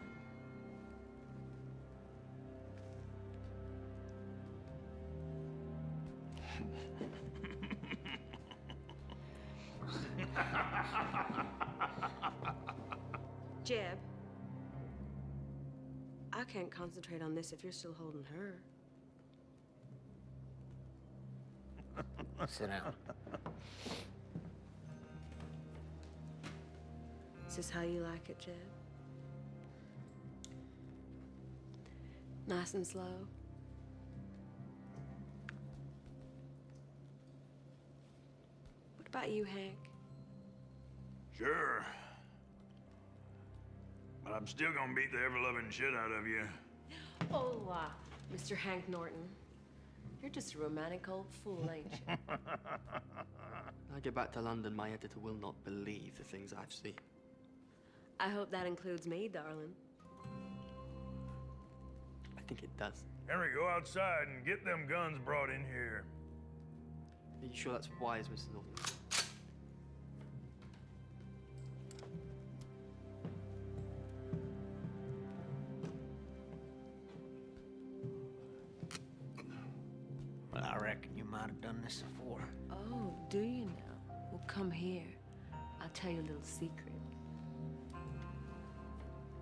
Speaker 18: Jeb, I can't concentrate on this if you're still holding her.
Speaker 3: Sit down.
Speaker 18: Is this how you like it, Jeb? Nice and slow? What about you, Hank?
Speaker 4: Sure. But I'm still gonna beat the ever-loving shit out of you.
Speaker 18: Oh, Mr. Hank Norton. You're just a romantic old fool, ain't you?
Speaker 12: When I get back to London, my editor will not believe the things I've seen.
Speaker 18: I hope that includes me, darling.
Speaker 12: I think it does.
Speaker 4: Henry, go outside and get them guns brought in here.
Speaker 12: Are you sure that's wise, Mr. Norton?
Speaker 3: Well, I reckon you might have done this before.
Speaker 18: Oh, do you now? Well, come here. I'll tell you a little secret.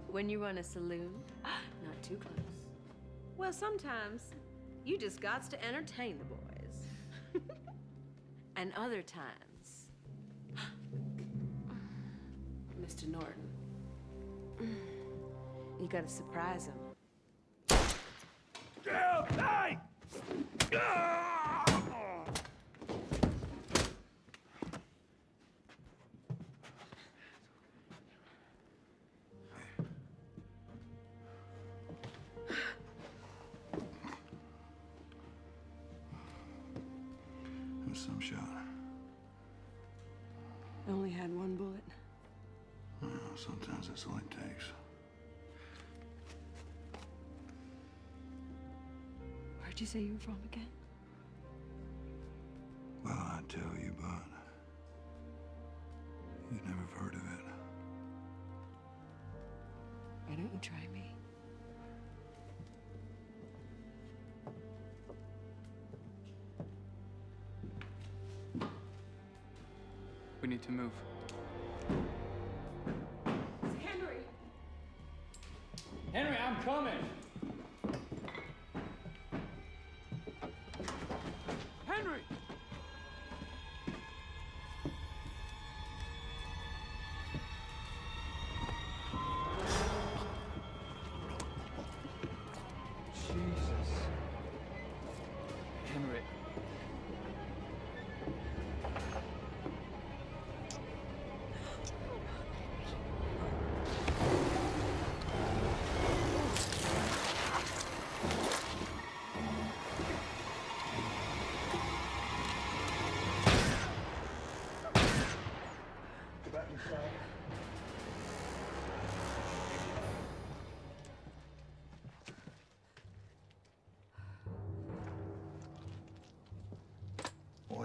Speaker 18: When you run a saloon, not too close. Well, sometimes you just gots to entertain the boys. And other times, Mr. Norton, you gotta surprise him.
Speaker 4: Hey!
Speaker 6: It was some shot.
Speaker 18: I only had one bullet.
Speaker 6: Well, sometimes that's all it takes.
Speaker 18: Where'd you say you were from again?
Speaker 6: Well, I'd tell you, but you'd never have heard of it.
Speaker 18: Why don't you try me?
Speaker 10: We need to move.
Speaker 18: Henry!
Speaker 3: Henry, I'm coming!
Speaker 14: Henry!
Speaker 3: Jesus. Henry.
Speaker 14: Get back inside.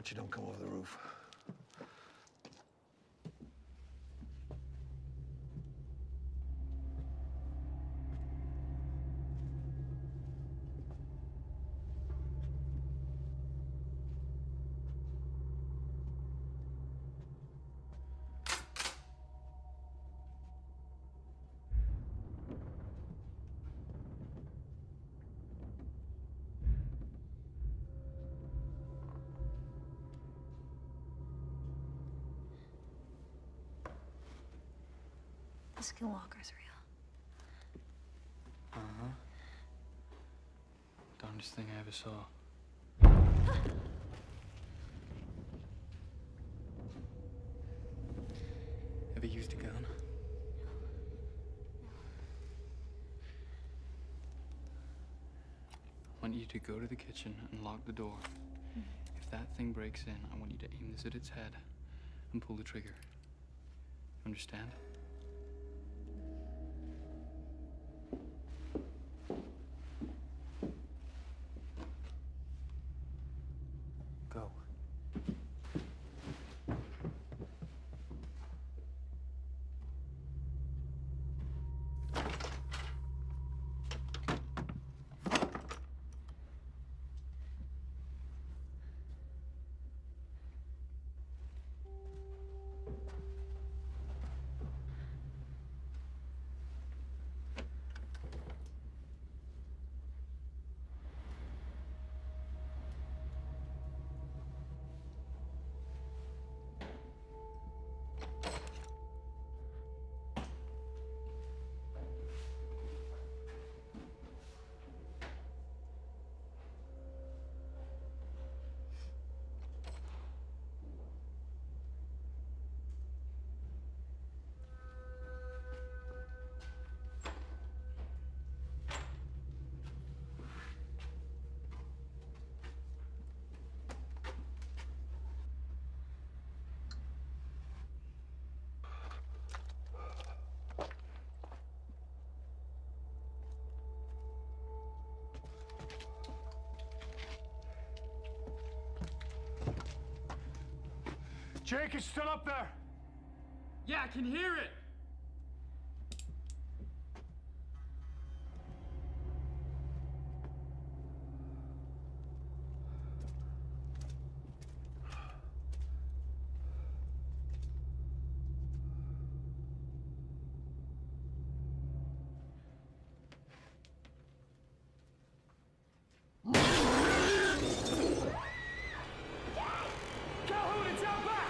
Speaker 1: Watch you don't come over the roof.
Speaker 9: The skinwalker's real.
Speaker 10: Uh-huh. Darndest thing I ever saw. Ever used a gun? I want you to go to the kitchen and lock the door. If that thing breaks in, I want you to aim this at its head and pull the trigger. Understand? Go.
Speaker 1: Jake is still up there.
Speaker 3: Yeah, I can hear it. Calhoun, it's out back!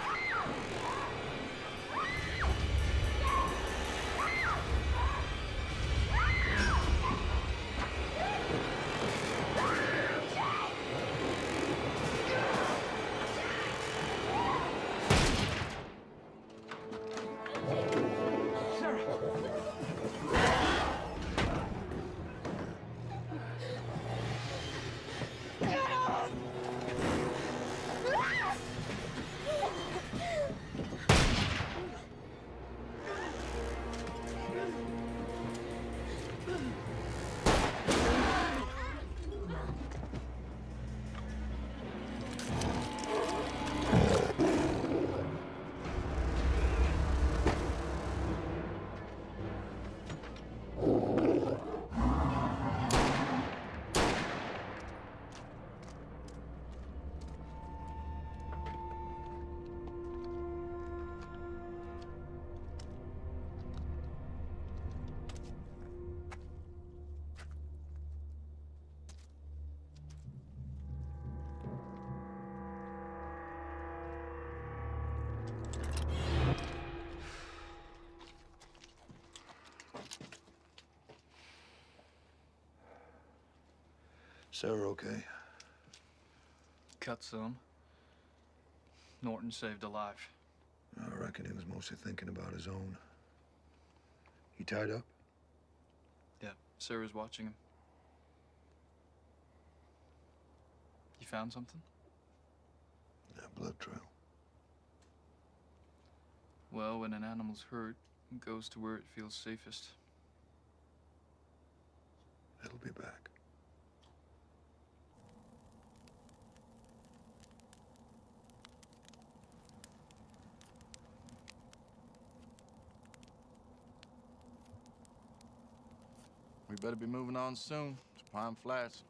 Speaker 1: Sarah okay?
Speaker 10: Cut some. Norton saved a life.
Speaker 1: I reckon he was mostly thinking about his own. He tied up?
Speaker 10: Yeah, Sarah's watching him. You found something?
Speaker 1: That blood trail.
Speaker 10: Well, when an animal's hurt, it goes to where it feels safest.
Speaker 1: It'll be back.
Speaker 6: We better be moving on soon to Pine Flats.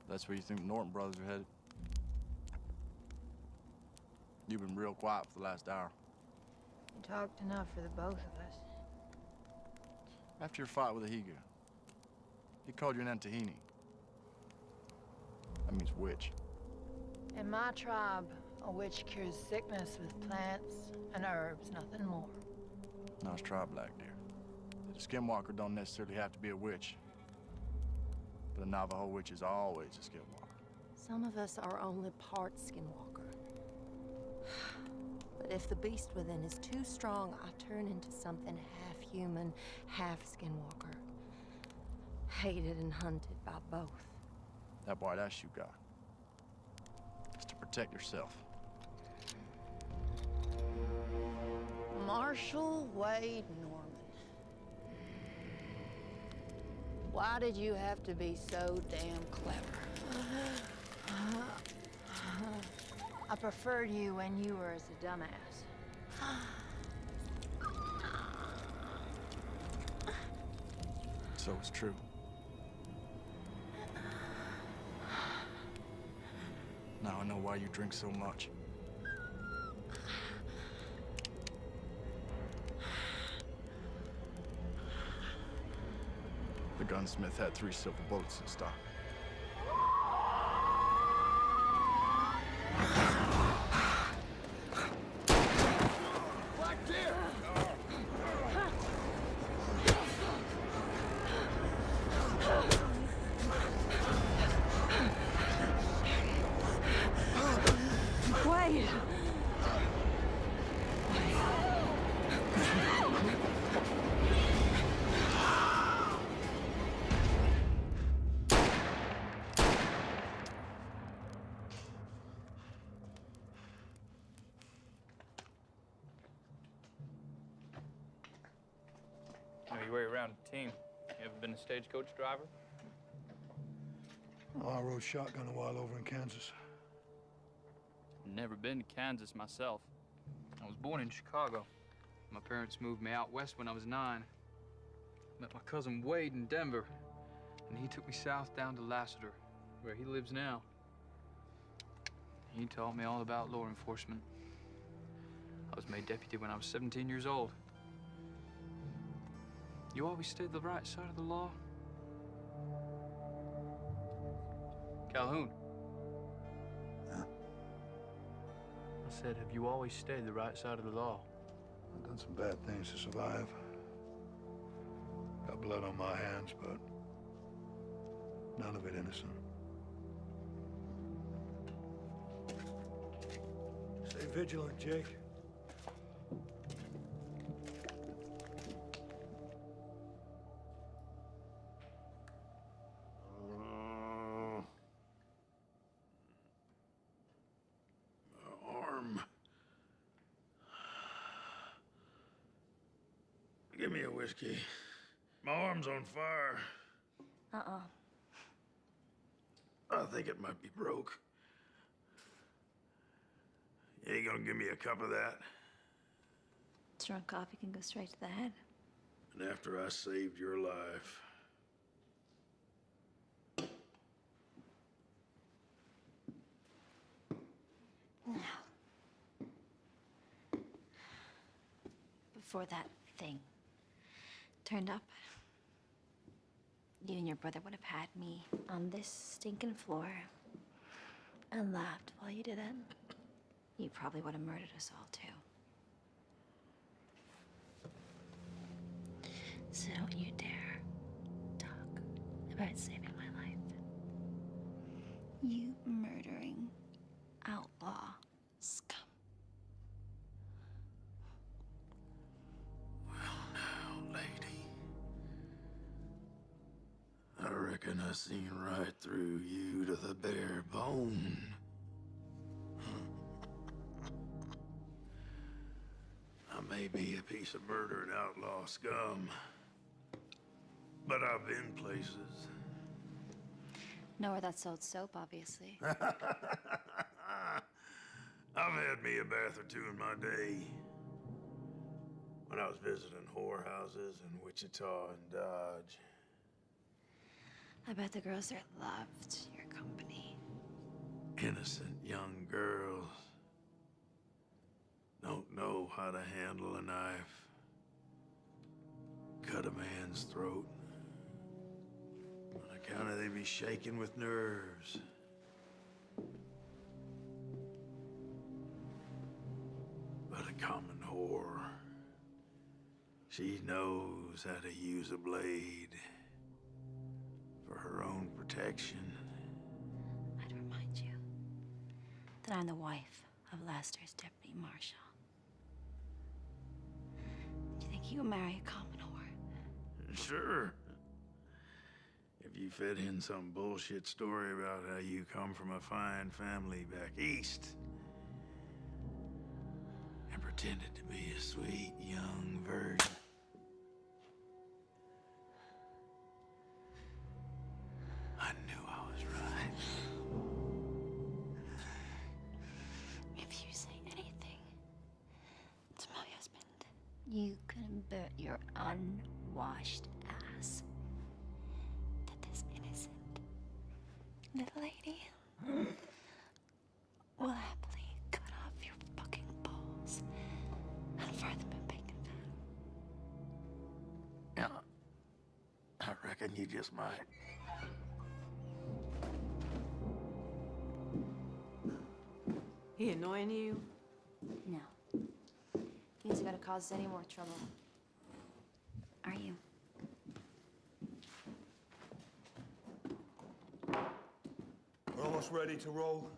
Speaker 6: That's where you think the Norton brothers are headed. You've been real quiet for the last hour.
Speaker 8: You talked enough for the both of us.
Speaker 6: After your fight with the Higa, he called you an Antahini. That means witch.
Speaker 8: In my tribe, a witch cures sickness with plants and herbs, nothing more.
Speaker 6: Nice try, Black Deer. The skinwalker don't necessarily have to be a witch. But a Navajo witch is always a skinwalker.
Speaker 8: Some of us are only part skinwalker. But if the beast within is too strong, I turn into something half human, half skinwalker. Hated and hunted by both.
Speaker 6: That white ash you got. It's to protect yourself.
Speaker 8: Marshall Wade Norman. Why did you have to be so damn clever? I preferred you when you were as a dumbass.
Speaker 6: So it's true. Now I know why you drink so much. The gunsmith had 3 silver bullets in stock.
Speaker 5: Black Deer!
Speaker 18: Wait!
Speaker 10: Know your way around a team. You ever been a stagecoach driver?
Speaker 1: Oh, I rode shotgun a while over in Kansas.
Speaker 10: Never been to Kansas myself. I was born in Chicago. My parents moved me out west when I was 9. Met my cousin Wade in Denver, and he took me south down to Lassiter, where he lives now. He taught me all about law enforcement. I was made deputy when I was 17 years old. You always stayed the right side of the law? Calhoun.
Speaker 1: Huh?
Speaker 10: I said, have you always stayed the right side of the law?
Speaker 1: I've done some bad things to survive. Got blood on my hands, but none of it innocent. Stay vigilant, Jake.
Speaker 4: Arm. Give me a whiskey. My arm's on fire. I think it might be broke. You ain't gonna give me a cup of that?
Speaker 9: Strong coffee can go straight to the head.
Speaker 4: And after I saved your life.
Speaker 9: Before that thing turned up, you and your brother would have had me on this stinking floor and laughed while you did it. You probably would have murdered us all, too. So don't you dare talk about saving my life. You murdering outlaw scum.
Speaker 4: Lady, I reckon I seen right through you to the bare bone. I may be a piece of murder and outlaw scum, but I've been places.
Speaker 9: Nowhere that sold soap, obviously.
Speaker 4: I've had me a bath or two in my day. when I was visiting whorehouses in Wichita and Dodge.
Speaker 9: I bet the girls there loved your company.
Speaker 4: Innocent young girls don't know how to handle a knife, cut a man's throat. On account of they be shaking with nerves. But a common whore, she knows how to use a blade for her own protection.
Speaker 9: I'd remind you that I'm the wife of Lester's deputy marshal. Do you think you would marry a common whore?
Speaker 4: Sure. If you fit in some bullshit story about how you come from a fine family back east and pretended to be a sweet young virgin. I knew I was right.
Speaker 9: If you say anything to my husband, you convert your unwashed ass that this innocent little lady will happily cut off your fucking balls and fry them in bacon fat.
Speaker 4: Yeah, I reckon you just might.
Speaker 15: He annoying you?
Speaker 9: No. He isn't gonna cause us any more trouble. Are you?
Speaker 1: We're almost ready to roll.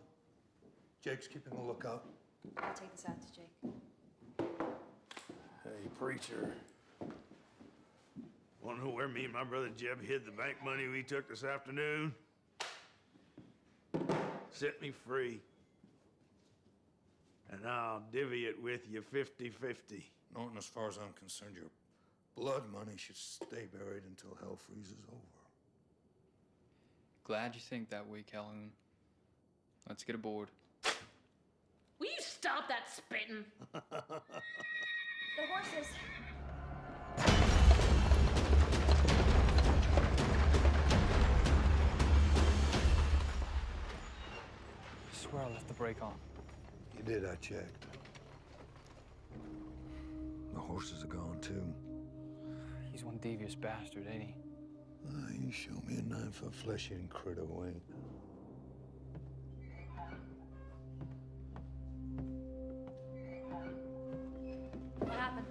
Speaker 1: Jake's keeping a lookout.
Speaker 9: I'll take this out to Jake.
Speaker 4: Hey, preacher. Wanna know where me and my brother Jeb hid the bank money we took this afternoon? Set me free. And I'll divvy it with you 50-50.
Speaker 1: Norton, as far as I'm concerned, your blood money should stay buried until hell freezes over.
Speaker 10: Glad you think that way, Calhoun. Let's get aboard.
Speaker 18: Will you stop that spitting?
Speaker 9: The horses.
Speaker 10: I swear I left the brake on.
Speaker 1: You did, I checked. The horses are gone, too.
Speaker 10: He's one devious bastard, ain't he?
Speaker 1: You show me a 9-foot flesh-eating critter who ain't.
Speaker 9: What happened?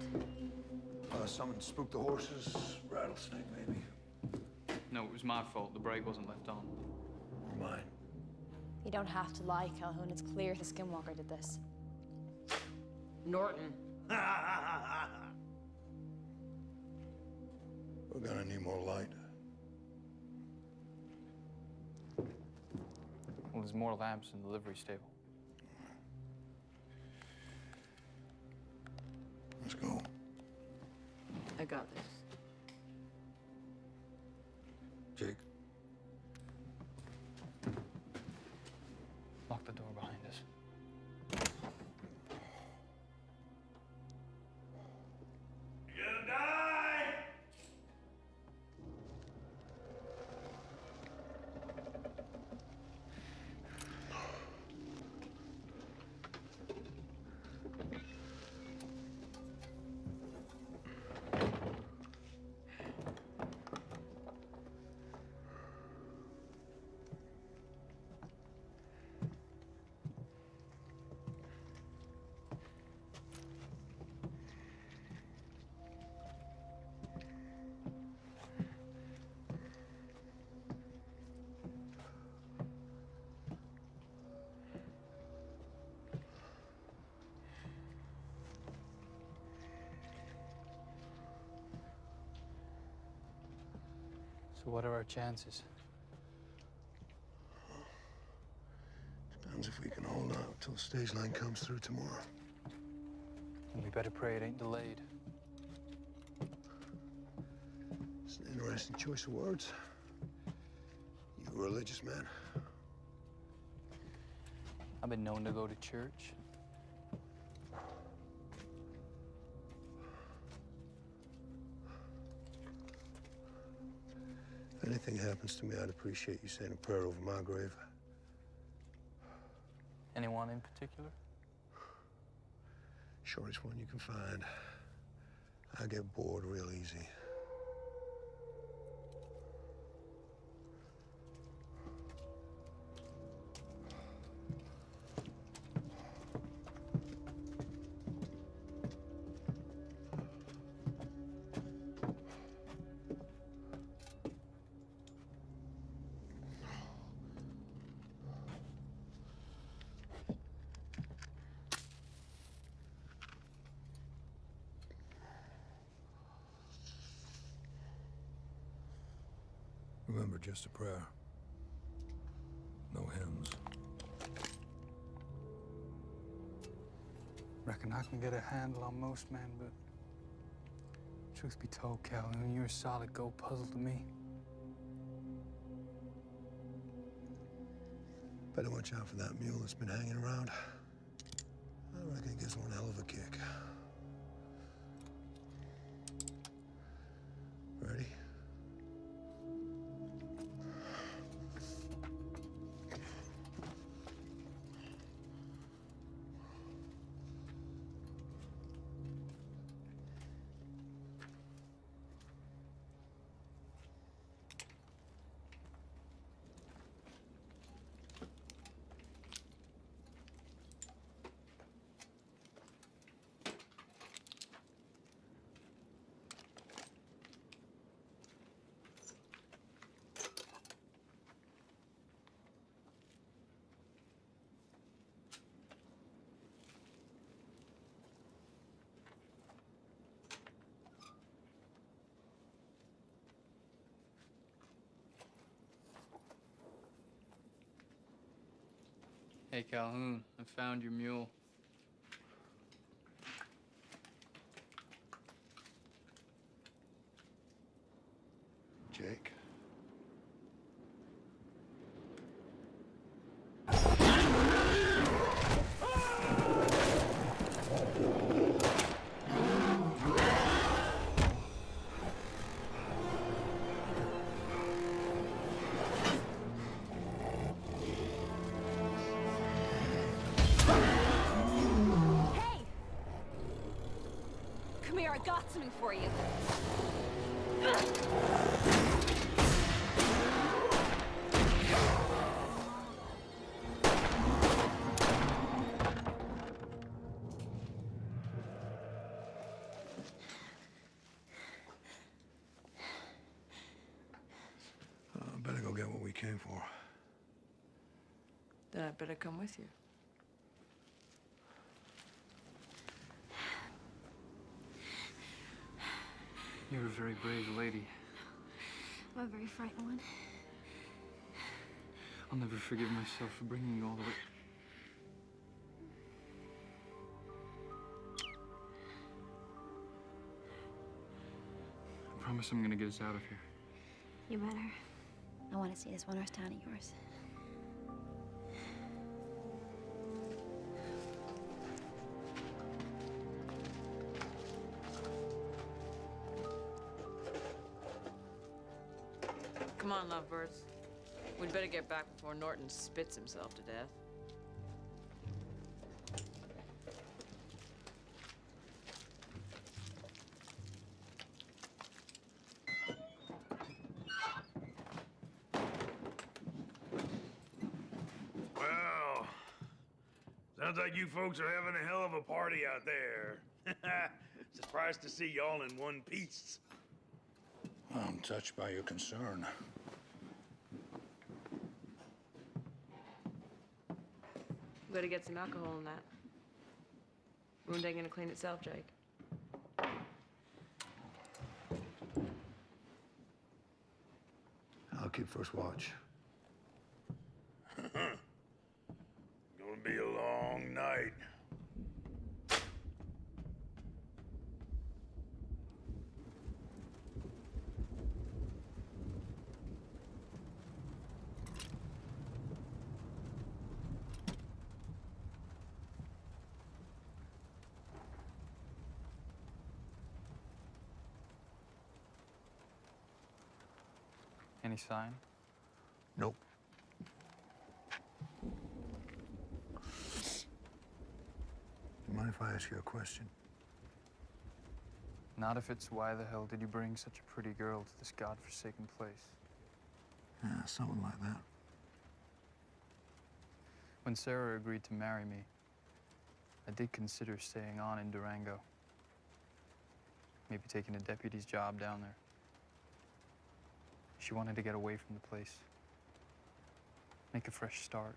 Speaker 1: Someone spooked the horses. Rattlesnake, maybe.
Speaker 10: No, it was my fault. The brake wasn't left on.
Speaker 1: Mine.
Speaker 9: You don't have to lie, Calhoun. It's clear the skinwalker did this.
Speaker 18: Norton.
Speaker 1: We're gonna need more light.
Speaker 10: Well, there's more lamps in the livery stable.
Speaker 1: Let's go.
Speaker 15: I got this.
Speaker 1: Jake.
Speaker 10: Lock the door behind us.
Speaker 4: You gonna die?
Speaker 10: So what are our chances?
Speaker 1: Depends if we can hold out till the stage line comes through tomorrow.
Speaker 10: And we better pray it ain't delayed.
Speaker 1: It's an interesting choice of words. You a religious man?
Speaker 10: I've been known to go to church.
Speaker 1: anything happens to me, I'd appreciate you saying a prayer over my grave.
Speaker 10: Anyone in particular?
Speaker 1: Shortest one you can find. I get bored real easy. Remember, just a prayer. No hymns.
Speaker 19: Reckon I can get a handle on most men, but truth be told, Calhoun, you're a solid gold puzzle to me.
Speaker 1: Better watch out for that mule that's been hanging around. I reckon it gives one hell of a kick. Ready?
Speaker 10: Hey, Calhoun, I found your mule.
Speaker 1: Jake.
Speaker 18: Come here, I got something for you.
Speaker 1: Better go get what we came for.
Speaker 15: Then I'd better come with you.
Speaker 10: You're a very brave lady.
Speaker 9: I'm a very frightened one.
Speaker 10: I'll never forgive myself for bringing you all the way. I promise I'm gonna get us out of here.
Speaker 9: You better. I want to see this one horse town of yours.
Speaker 15: Come on, lovebirds. We'd better get back before Norton spits himself to death.
Speaker 4: Well, sounds like you folks are having a hell of a party out there. Surprised to see y'all in one piece.
Speaker 1: I'm touched by your concern.
Speaker 15: We gotta get some alcohol in that. Wound ain't gonna clean itself, Jake.
Speaker 1: I'll keep first watch.
Speaker 4: Gonna be a long night.
Speaker 10: Any sign?
Speaker 1: Nope. You mind if I ask you a question?
Speaker 10: Not if it's why the hell did you bring such a pretty girl to this godforsaken place?
Speaker 1: Yeah, something like that.
Speaker 10: When Sarah agreed to marry me, I did consider staying on in Durango. Maybe taking a deputy's job down there. She wanted to get away from the place. Make a fresh start.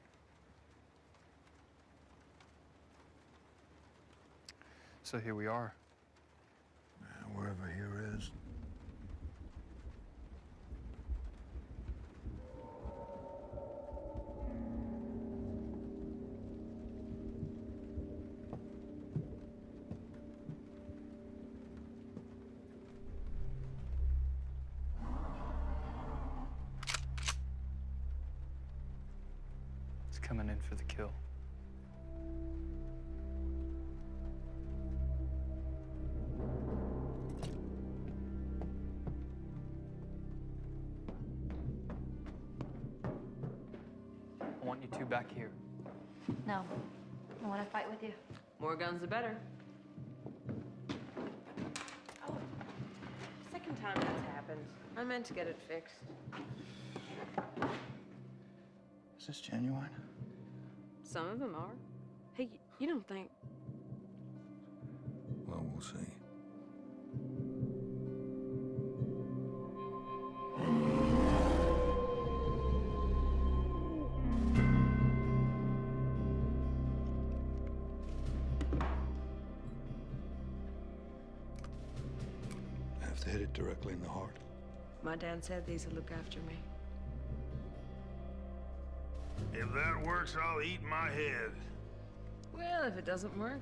Speaker 10: So here we are.
Speaker 1: Wherever here is.
Speaker 10: It's coming in for the kill. I want you two back here.
Speaker 9: No. I want to fight with you.
Speaker 15: More guns, the better. Oh, second time that's happened. I meant to get it fixed.
Speaker 6: Is this genuine?
Speaker 15: Some of them are. Hey, you don't think...
Speaker 1: Well, we'll see. I have to hit it directly in the heart.
Speaker 15: My dad said these would look after me.
Speaker 4: If that works, I'll eat my head.
Speaker 15: Well, if it doesn't work,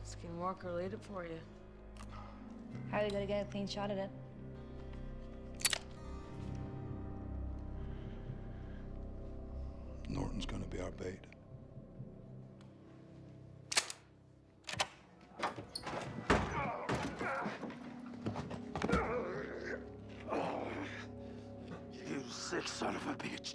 Speaker 15: Skinwalker will eat it for you.
Speaker 9: How are you gonna get a clean shot at it?
Speaker 1: Norton's gonna be our bait.
Speaker 4: You sick son of a bitch.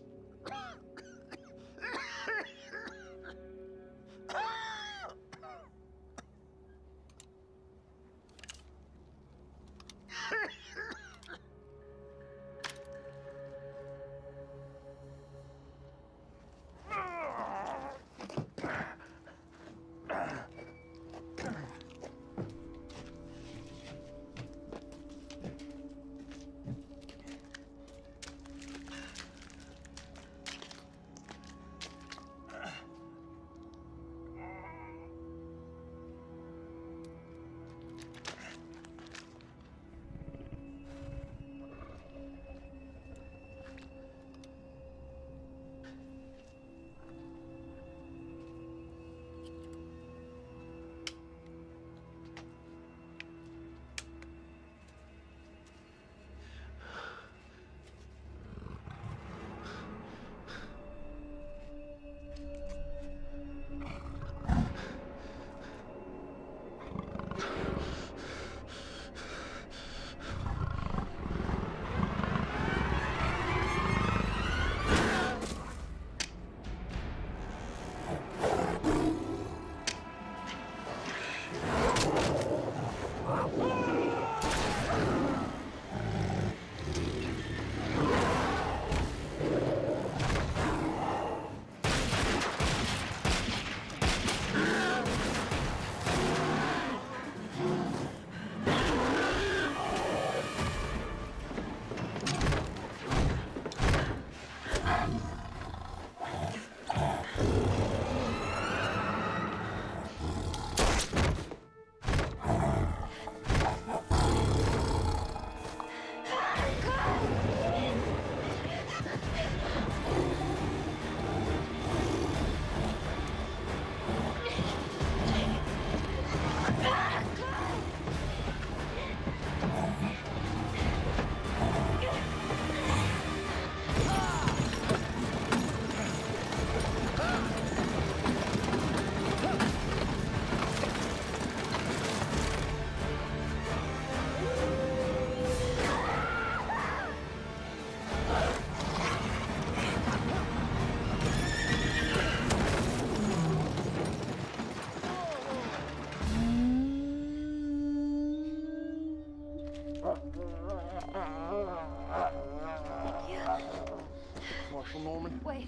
Speaker 6: Marshal Norman.
Speaker 9: Wait,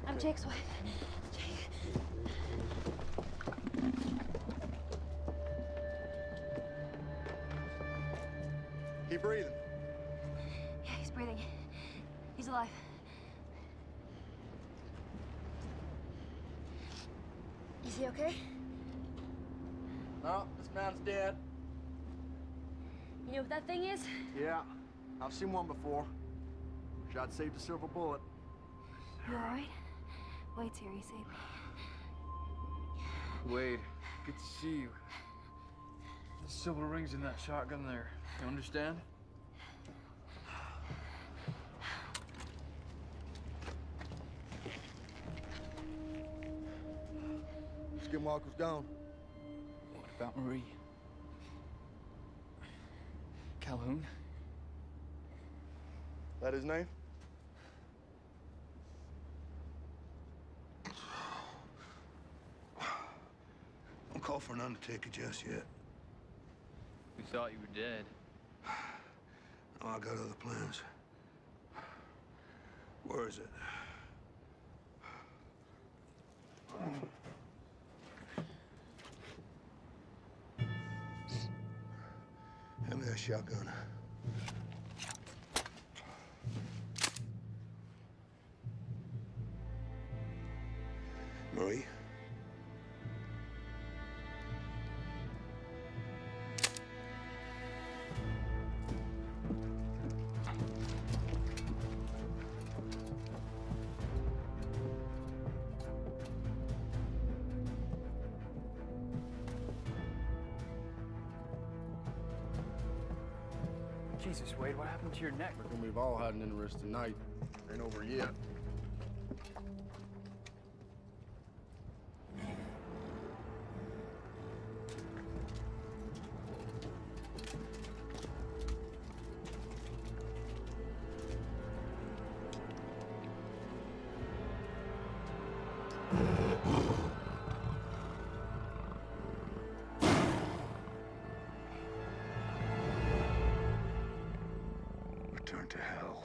Speaker 9: I'm Jake's wife. Jake.
Speaker 6: Keep breathing.
Speaker 9: Yeah, he's breathing. He's alive. Is he okay?
Speaker 6: No, this man's dead.
Speaker 9: You know what that thing is?
Speaker 6: Yeah, I've seen one before. Wish I'd saved a silver bullet.
Speaker 9: You all right? Wade's here. He saved me.
Speaker 10: Wade, good to see you. The silver ring's in that shotgun there. You understand?
Speaker 6: Skinwalker's gone.
Speaker 10: What about Marie? Calhoun?
Speaker 6: That his name?
Speaker 1: Don't call for an undertaker just yet.
Speaker 10: We thought you were dead.
Speaker 1: No, I got other plans. Where is it? Hand me that shotgun. Marie?
Speaker 10: Jesus, Wade, what happened to your neck?
Speaker 6: Reckon we've all had an interesting night. Ain't over yet.
Speaker 1: Return to hell.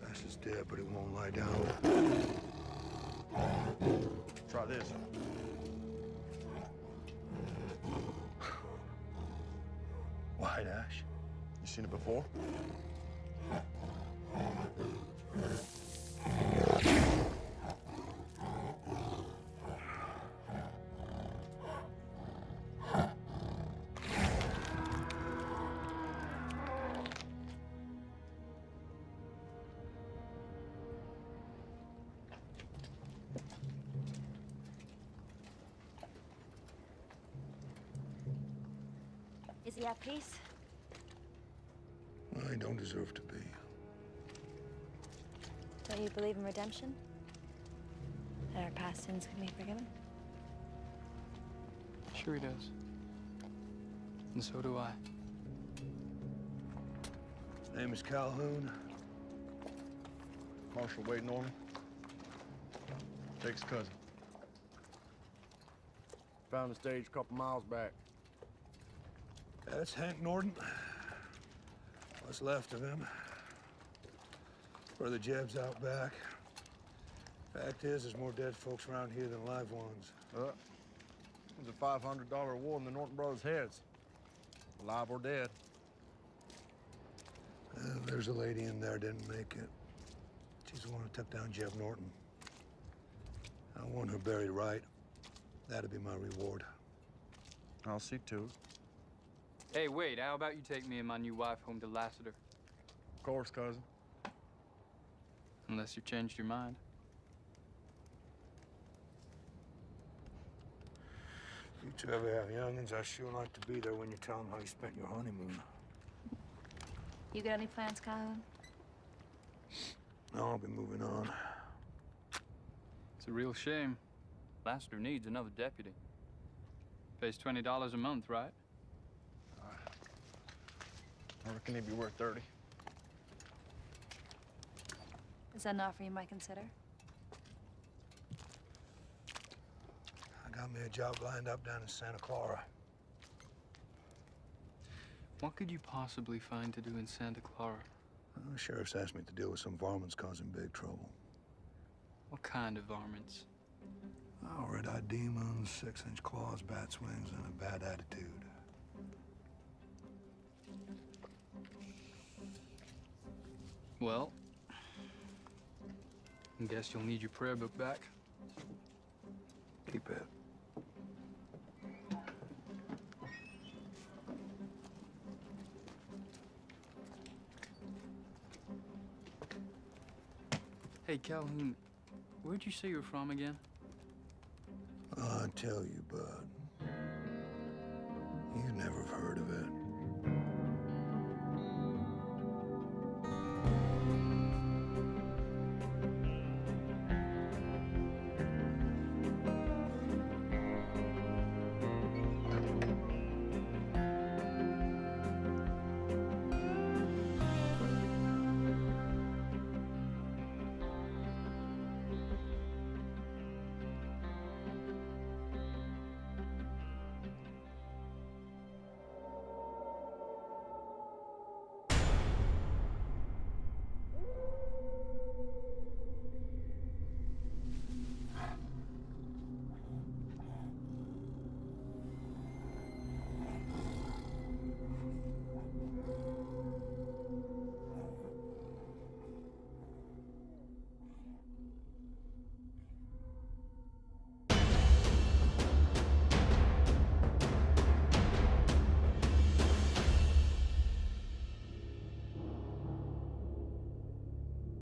Speaker 1: Bastard's dead, but it won't lie down.
Speaker 6: Try this.
Speaker 1: White ash.
Speaker 6: You seen it before?
Speaker 9: Is he at peace?
Speaker 1: Well, he don't deserve to be.
Speaker 9: Don't you believe in redemption? That our past sins can be forgiven?
Speaker 10: Sure he does. And so do I.
Speaker 1: His name is Calhoun.
Speaker 6: Marshal Wade Norman. Jake's cousin. Found the stage a couple miles back.
Speaker 1: That's Hank Norton. What's left of him. Brother Jeb's out back. Fact is, there's more dead folks around here than live ones.
Speaker 6: There's a $500 award in the Norton brothers' heads. Alive or dead.
Speaker 1: There's a lady in there didn't make it. She's the one who took down Jeb Norton. I want her buried right. That'd be my reward.
Speaker 6: I'll see to it.
Speaker 10: Hey, Wade, how about you take me and my new wife home to Lassiter?
Speaker 6: Of course, cousin.
Speaker 10: Unless you changed your mind.
Speaker 1: You two ever have youngins, I sure like to be there when you tell them how you spent your honeymoon.
Speaker 9: You got any plans, Calhoun?
Speaker 1: No, I'll be moving on.
Speaker 10: It's a real shame. Lassiter needs another deputy. Pays $20 a month, right?
Speaker 6: I reckon he'd be worth 30.
Speaker 9: Is that an offer you might consider?
Speaker 1: I got me a job lined up down in Santa Clara.
Speaker 10: What could you possibly find to do in Santa Clara?
Speaker 1: The sheriff's asked me to deal with some varmints causing big trouble.
Speaker 10: What kind of varmints?
Speaker 1: Oh, red-eyed demons, 6-inch claws, bat's wings, and a bad attitude.
Speaker 10: Well, I guess you'll need your prayer book back.
Speaker 1: Keep it.
Speaker 10: Hey, Calhoun, where'd you say you're from again?
Speaker 1: I tell you, bud. You never have heard of it.